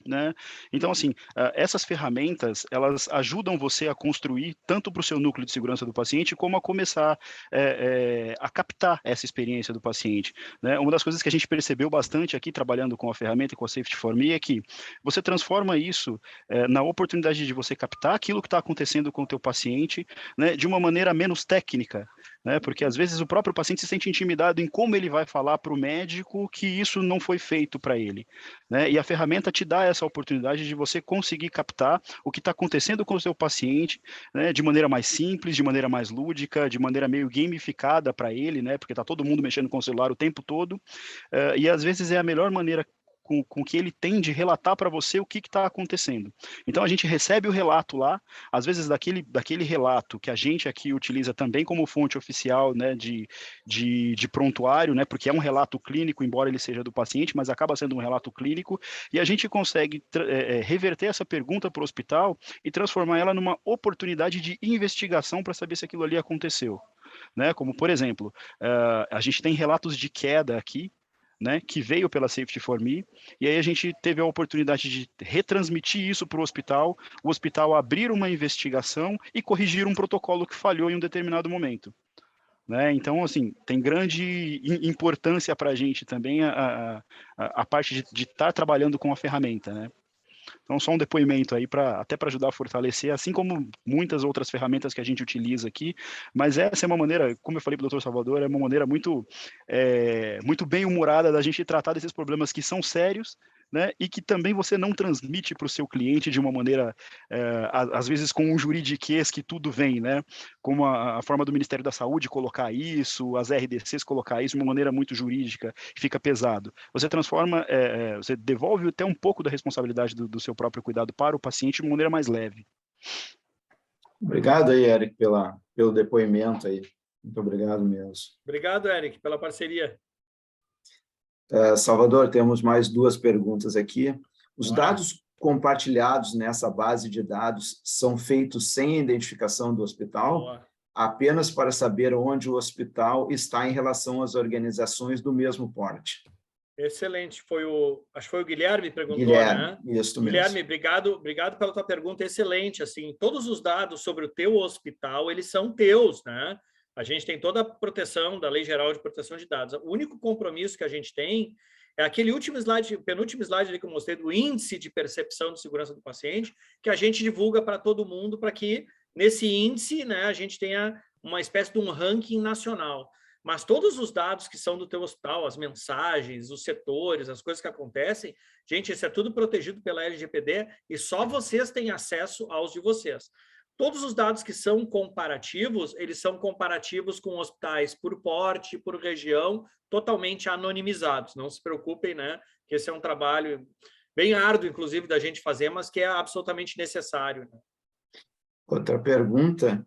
né? Então, assim, essas ferramentas, elas ajudam você a construir tanto para o seu núcleo de segurança do paciente, como a começar a captar essa experiência do paciente, né? Uma das coisas que a gente percebeu bastante aqui, trabalhando com a ferramenta e com a Safety for Me, é que você transforma isso na oportunidade de você captar aquilo que está acontecendo com o teu paciente, né, de uma maneira menos técnica, né? Porque às vezes o próprio paciente se sente intimidado em como ele vai falar para o médico que isso não foi feito para ele, né? E a ferramenta te dá essa oportunidade de você conseguir captar o que está acontecendo com o seu paciente, né, de maneira mais simples, de maneira mais lúdica, de maneira meio gamificada para ele, né, porque está todo mundo mexendo com o celular o tempo todo, e às vezes é a melhor maneira com que ele tem de relatar para você o que está acontecendo. Então, a gente recebe o relato lá, às vezes daquele relato que a gente aqui utiliza também como fonte oficial, né, de prontuário, né, porque é um relato clínico, embora ele seja do paciente, mas acaba sendo um relato clínico, e a gente consegue reverter essa pergunta para o hospital e transformar ela numa oportunidade de investigação para saber se aquilo ali aconteceu, né? Como, por exemplo, a gente tem relatos de queda aqui, né, que veio pela Safety for Me, e aí a gente teve a oportunidade de retransmitir isso para o hospital abrir uma investigação e corrigir um protocolo que falhou em um determinado momento, né? Então, assim, tem grande importância para a gente também a parte de estar trabalhando com a ferramenta, né? Então, só um depoimento aí, até para ajudar a fortalecer, assim como muitas outras ferramentas que a gente utiliza aqui, mas essa é uma maneira, como eu falei para o Dr. Salvador, é uma maneira muito bem-humorada da gente tratar desses problemas que são sérios, né, e que também você não transmite para o seu cliente de uma maneira, às vezes com um juridiquês que tudo vem, né, como a forma do Ministério da Saúde colocar isso, as RDCs colocar isso de uma maneira muito jurídica, que fica pesado. Você transforma, você devolve até um pouco da responsabilidade do seu próprio cuidado para o paciente de uma maneira mais leve.
Obrigado aí, Eric, pelo depoimento aí. Muito obrigado mesmo.
Obrigado, Eric, pela parceria.
Salvador, temos mais 2 perguntas aqui. Os dados compartilhados nessa base de dados são feitos sem identificação do hospital, apenas para saber onde o hospital está em relação às organizações do mesmo porte?
Excelente. Acho que foi o Guilherme que perguntou,
Guilherme,
né?
Isso
Guilherme,
mesmo.
obrigado pela tua pergunta, excelente. Assim, todos os dados sobre o teu hospital, eles são teus, né? A gente tem toda a proteção da Lei Geral de Proteção de Dados. O único compromisso que a gente tem é aquele último slide, penúltimo slide ali que eu mostrei do índice de percepção de segurança do paciente, que a gente divulga para todo mundo, para que nesse índice, né, a gente tenha uma espécie de um ranking nacional. Mas todos os dados que são do teu hospital, as mensagens, os setores, as coisas que acontecem, gente, isso é tudo protegido pela LGPD e só vocês têm acesso aos de vocês. Todos os dados que são comparativos, eles são comparativos com hospitais por porte, por região, totalmente anonimizados. Não se preocupem, né? Que esse é um trabalho bem árduo, inclusive, da gente fazer, mas que é absolutamente necessário. Né?
Outra pergunta,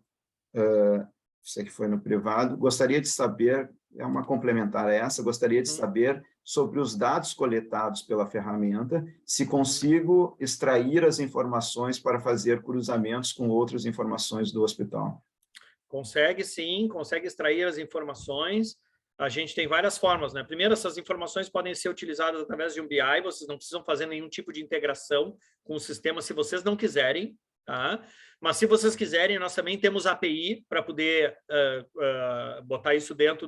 você que foi no privado, gostaria de saber, é uma complementar a essa, gostaria de saber sobre os dados coletados pela ferramenta, se consigo extrair as informações para fazer cruzamentos com outras informações do hospital.
Consegue, sim, consegue extrair as informações. A gente tem várias formas, né? Primeiro, essas informações podem ser utilizadas através de um BI, vocês não precisam fazer nenhum tipo de integração com o sistema se vocês não quiserem, tá? Mas se vocês quiserem, nós também temos API para poder botar isso dentro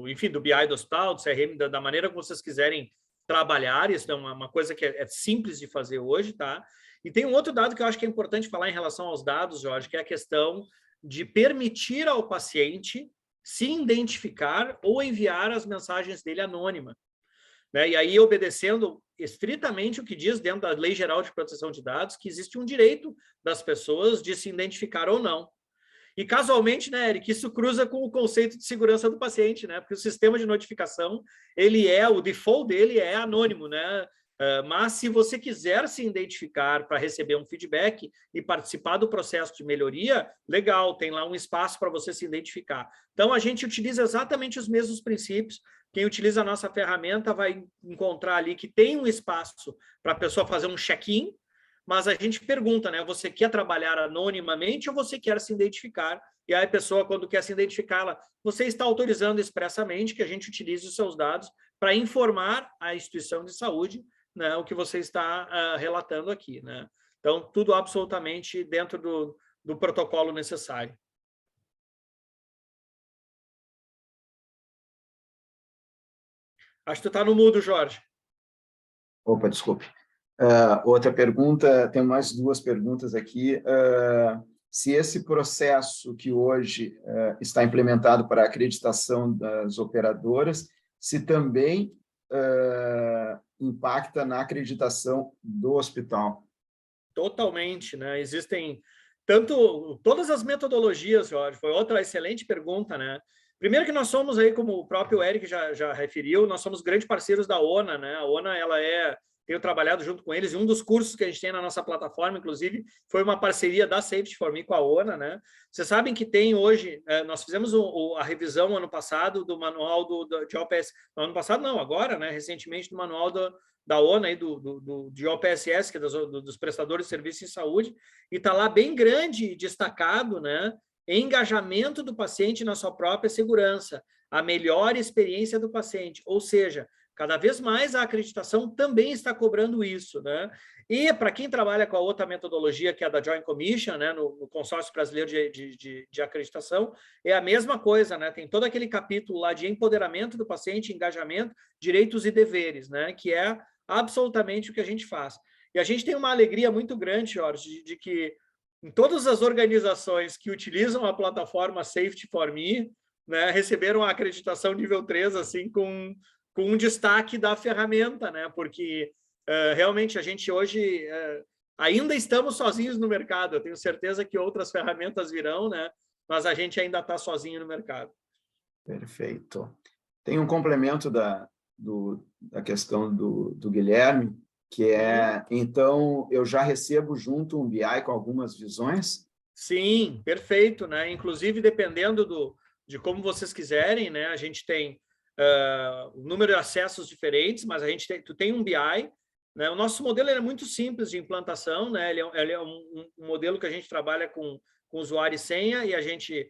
enfim, do BI do hospital, do CRM, da maneira que vocês quiserem trabalhar. Isso é uma coisa que é simples de fazer hoje, tá? E tem um outro dado que eu acho que é importante falar em relação aos dados, Jorge, que é a questão de permitir ao paciente se identificar ou enviar as mensagens dele anônima, né? E aí, obedecendo estritamente o que diz dentro da Lei Geral de Proteção de Dados, que existe um direito das pessoas de se identificar ou não. E casualmente, né, Eric, isso cruza com o conceito de segurança do paciente, né? Porque o sistema de notificação, o default dele é anônimo, né? Mas se você quiser se identificar para receber um feedback e participar do processo de melhoria, legal, tem lá um espaço para você se identificar. Então, a gente utiliza exatamente os mesmos princípios. Quem utiliza a nossa ferramenta vai encontrar ali que tem um espaço para a pessoa fazer um check-in, mas a gente pergunta, né? Você quer trabalhar anonimamente ou você quer se identificar? E aí a pessoa, quando quer se identificar, você está autorizando expressamente que a gente utilize os seus dados para informar a instituição de saúde, né, o que você está relatando aqui, né? Então, tudo absolutamente dentro do protocolo necessário. Acho que tu está no mudo, Jorge.
Opa, desculpe. Outra pergunta, tem mais duas perguntas aqui. Se esse processo que hoje está implementado para a acreditação das operadoras, se também impacta na acreditação do hospital.
Totalmente, né? Existem todas as metodologias, Jorge, foi outra excelente pergunta, né? Primeiro que nós somos aí, como o próprio Eric já referiu, nós somos grandes parceiros da ONA, né? A ONA, tenho trabalhado junto com eles, e um dos cursos que a gente tem na nossa plataforma, inclusive, foi uma parceria da Safety for Me com a ONA, né? Vocês sabem que tem hoje, nós fizemos a revisão ano passado do manual de OPS, ano passado não, agora, né? Recentemente, do manual da ONA, aí, de OPSS, que é dos prestadores de serviços em saúde, e está lá bem grande, destacado, né? Engajamento do paciente na sua própria segurança, a melhor experiência do paciente, ou seja, cada vez mais a acreditação também está cobrando isso, né? E para quem trabalha com a outra metodologia, que é a da Joint Commission, né, no Consórcio Brasileiro de Acreditação, é a mesma coisa, né? Tem todo aquele capítulo lá de empoderamento do paciente, engajamento, direitos e deveres, né? Que é absolutamente o que a gente faz. E a gente tem uma alegria muito grande, Jorge, de que em todas as organizações que utilizam a plataforma Safety for Me, né, receberam a acreditação nível 3, assim, com um destaque da ferramenta, né? Porque realmente a gente hoje ainda estamos sozinhos no mercado. Eu tenho certeza que outras ferramentas virão, né? Mas a gente ainda está sozinho no mercado.
Perfeito. Tem um complemento da questão do Guilherme, que é, então, eu já recebo junto um BI com algumas visões?
Sim, perfeito, né? Inclusive, dependendo de como vocês quiserem, né? A gente tem o número de acessos diferentes, mas tu tem um BI, né? O nosso modelo é muito simples de implantação, né? Ele é um modelo que a gente trabalha com usuário e senha, e a gente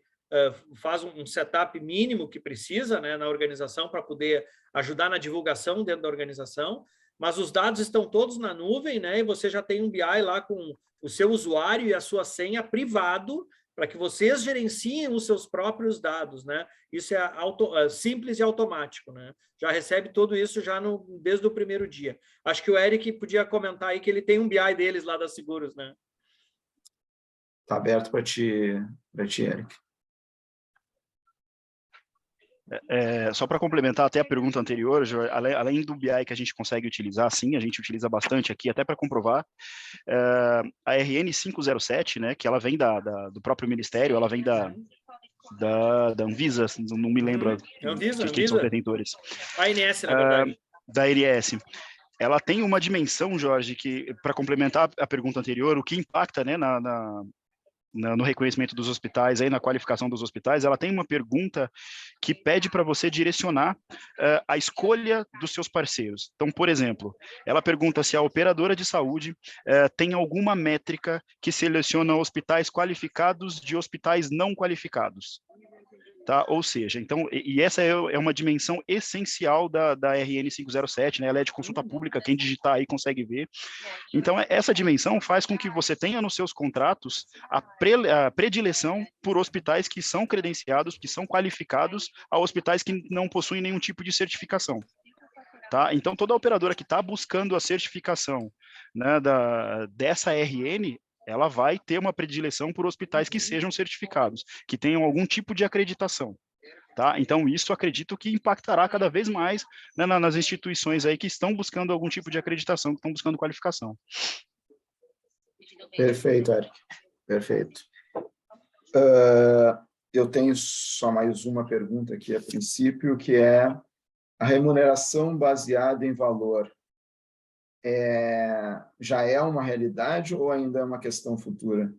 faz um setup mínimo que precisa, né, na organização para poder ajudar na divulgação dentro da organização, mas os dados estão todos na nuvem, né? E você já tem um BI lá com o seu usuário e a sua senha privado, para que vocês gerenciem os seus próprios dados, né? Isso é simples e automático, né? Já recebe tudo isso já desde o primeiro dia. Acho que o Eric podia comentar aí que ele tem um BI deles lá da Seguros, né?
Está aberto para ti, Eric.
Só para complementar até a pergunta anterior, além do BI que a gente consegue utilizar, sim, a gente utiliza bastante aqui, até para comprovar, a RN 507, né, que ela vem do próprio Ministério, ela vem da Anvisa, não me lembro quem são os detentores.
A ANS, na verdade.
Da ANS. Ela tem uma dimensão, Jorge, que, para complementar a pergunta anterior, o que impacta, né, no reconhecimento dos hospitais, aí na qualificação dos hospitais, ela tem uma pergunta que pede para você direcionar a escolha dos seus parceiros. Então, por exemplo, ela pergunta se a operadora de saúde tem alguma métrica que seleciona hospitais qualificados de hospitais não qualificados. Tá? Ou seja, então, e essa é uma dimensão essencial da RN 507, né? Ela é de consulta pública, quem digitar aí consegue ver. Então, essa dimensão faz com que você tenha nos seus contratos a predileção por hospitais que são credenciados, que são qualificados, a hospitais que não possuem nenhum tipo de certificação. Tá? Então, toda operadora que está buscando a certificação, né, dessa RN, ela vai ter uma predileção por hospitais que sejam certificados, que tenham algum tipo de acreditação. Tá? Então, isso acredito que impactará cada vez mais, né, nas instituições aí que estão buscando algum tipo de acreditação, que estão buscando qualificação.
Perfeito, Eric. Perfeito. Eu tenho só mais uma pergunta aqui a princípio, que é a remuneração baseada em valor. Já é uma realidade ou ainda é uma questão futura?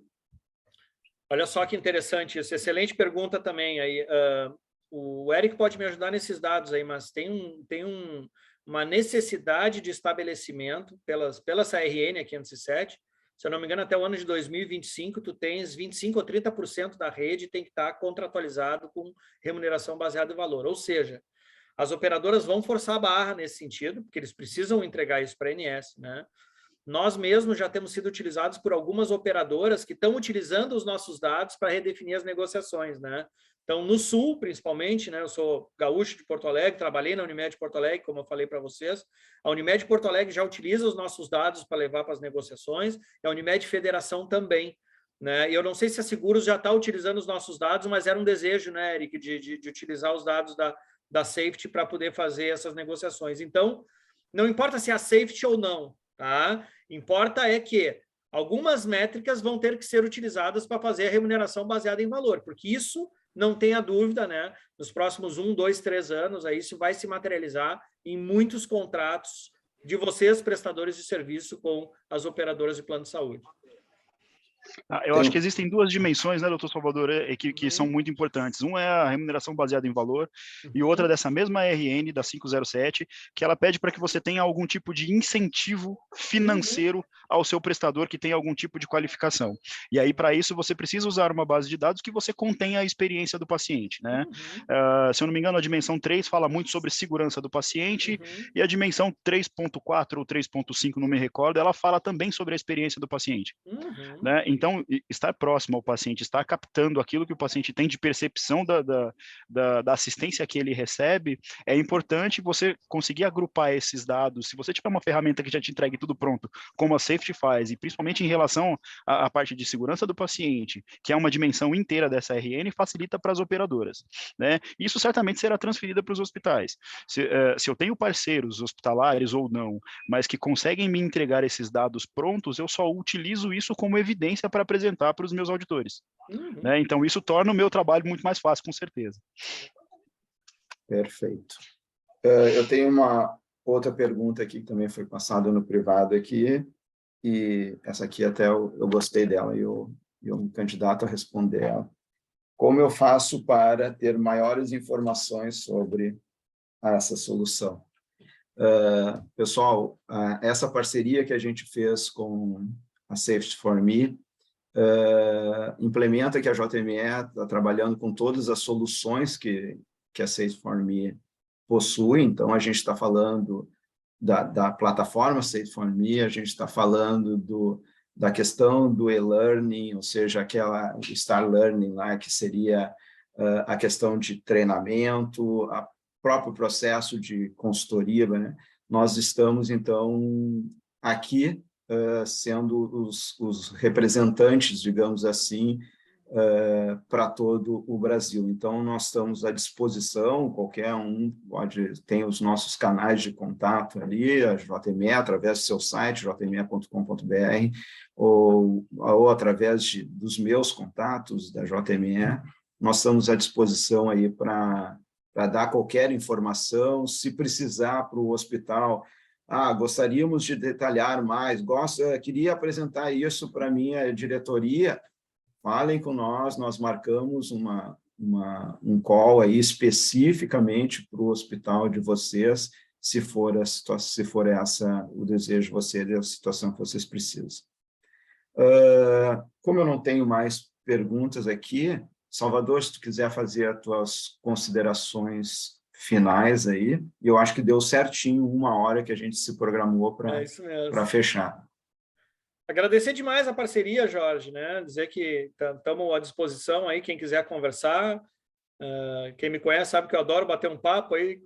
Olha só que interessante isso. Excelente pergunta também. Aí, o Eric pode me ajudar nesses dados aí, mas tem uma necessidade de estabelecimento pela CRN 507. Se eu não me engano, até o ano de 2025, tu tens 25% ou 30% da rede tem que estar contratualizado com remuneração baseada em valor. Ou seja, as operadoras vão forçar a barra nesse sentido, porque eles precisam entregar isso para a ANS, né? Nós mesmos já temos sido utilizados por algumas operadoras que estão utilizando os nossos dados para redefinir as negociações, né? Então, no Sul, principalmente, né? Eu sou gaúcho de Porto Alegre, trabalhei na Unimed Porto Alegre, como eu falei para vocês. A Unimed Porto Alegre já utiliza os nossos dados para levar para as negociações, e a Unimed Federação também, né? E eu não sei se a Seguros já está utilizando os nossos dados, mas era um desejo, né, Eric, de utilizar os dados da Safety para poder fazer essas negociações. Então, não importa se é a Safety ou não, tá? Importa é que algumas métricas vão ter que ser utilizadas para fazer a remuneração baseada em valor, porque isso, não tenha dúvida, né? Nos próximos 1, 2, 3 anos, aí isso vai se materializar em muitos contratos de vocês, prestadores de serviço, com as operadoras de plano de saúde.
Eu acho que existem duas dimensões, né, doutor Salvador, que são muito importantes. Um é a remuneração baseada em valor, e outra dessa mesma RN da 507, que ela pede para que você tenha algum tipo de incentivo financeiro ao seu prestador que tem algum tipo de qualificação. E aí, para isso, você precisa usar uma base de dados que você contenha a experiência do paciente, né? Se eu não me engano, a dimensão 3 fala muito sobre segurança do paciente, e a dimensão 3.4 ou 3.5, não me recordo, ela fala também sobre a experiência do paciente. Né? Então, estar próximo ao paciente, estar captando aquilo que o paciente tem de percepção da assistência que ele recebe, é importante você conseguir agrupar esses dados. Se você tiver uma ferramenta que já te entregue tudo pronto, como a Safety faz, e principalmente em relação à parte de segurança do paciente, que é uma dimensão inteira dessa RN, facilita para as operadoras. Né? Isso certamente será transferido para os hospitais. Se eu tenho parceiros hospitalares ou não, mas que conseguem me entregar esses dados prontos, eu só utilizo isso como evidência para apresentar para os meus auditores. Né? Então, isso torna o meu trabalho muito mais fácil, com certeza.
Perfeito. Eu tenho uma outra pergunta aqui, que também foi passada no privado aqui, e essa aqui até eu gostei dela, e eu me candidato a responder ela. Como eu faço para ter maiores informações sobre essa solução? Pessoal, essa parceria que a gente fez com a Safety for Me, implementa que a JME está trabalhando com todas as soluções que a Safety for Me possui. Então, a gente está falando da plataforma Safety for Me, a gente está falando da questão do e-learning, ou seja, aquela Star Learning lá, que seria a questão de treinamento, o próprio processo de consultoria, né? Nós estamos, então, aqui sendo os representantes, digamos assim, para todo o Brasil. Então, nós estamos à disposição, qualquer um tem os nossos canais de contato ali, a JME, através do seu site, jme.com.br, ou através dos meus contatos da JME. Nós estamos à disposição aí para dar qualquer informação, se precisar para o hospital. Gostaríamos de detalhar mais, queria apresentar isso para a minha diretoria. Falem com nós marcamos um call aí especificamente para o hospital de vocês, se for essa o desejo de vocês, a situação que vocês precisam. Como eu não tenho mais perguntas aqui, Salvador, se tu quiser fazer as tuas considerações finais aí, e eu acho que deu certinho 1 hora que a gente se programou para fechar.
Agradecer demais a parceria, Jorge, né? Dizer que estamos à disposição aí, quem quiser conversar. Quem me conhece sabe que eu adoro bater um papo aí,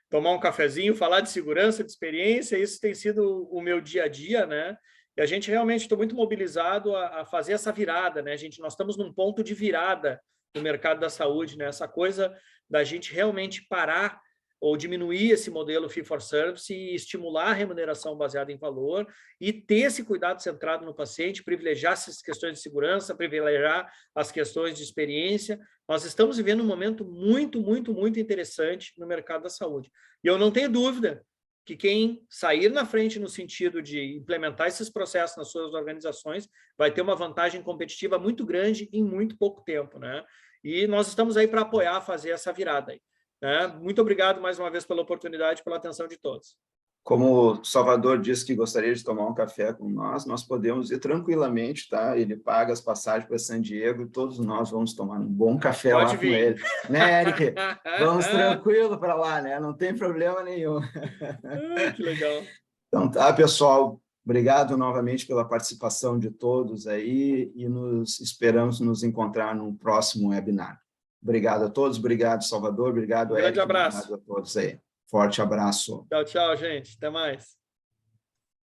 tomar um cafezinho, falar de segurança, de experiência, isso tem sido o meu dia a dia, né? E a gente realmente, estou muito mobilizado a fazer essa virada, né, gente? Nós estamos num ponto de virada do mercado da saúde, né? Essa coisa da gente realmente parar ou diminuir esse modelo fee for service e estimular a remuneração baseada em valor e ter esse cuidado centrado no paciente, privilegiar essas questões de segurança, privilegiar as questões de experiência. Nós estamos vivendo um momento muito, muito, muito interessante no mercado da saúde. E eu não tenho dúvida que quem sair na frente no sentido de implementar esses processos nas suas organizações vai ter uma vantagem competitiva muito grande em muito pouco tempo, né? E nós estamos aí para apoiar, fazer essa virada aí. Muito obrigado mais uma vez pela oportunidade e pela atenção de todos.
Como o Salvador disse que gostaria de tomar um café com nós podemos ir tranquilamente, tá? Ele paga as passagens para San Diego e todos nós vamos tomar um bom café
Pode
lá
vir.
com ele. Né, Eric? Vamos tranquilo para lá, né? Não tem problema nenhum.
Que legal.
Então tá, pessoal. Obrigado novamente pela participação de todos aí e esperamos nos encontrar no próximo webinar. Obrigado a todos, obrigado, Salvador, obrigado, Eric.
Grande abraço.
Obrigado a todos aí. Forte abraço.
Tchau, tchau, gente. Até mais.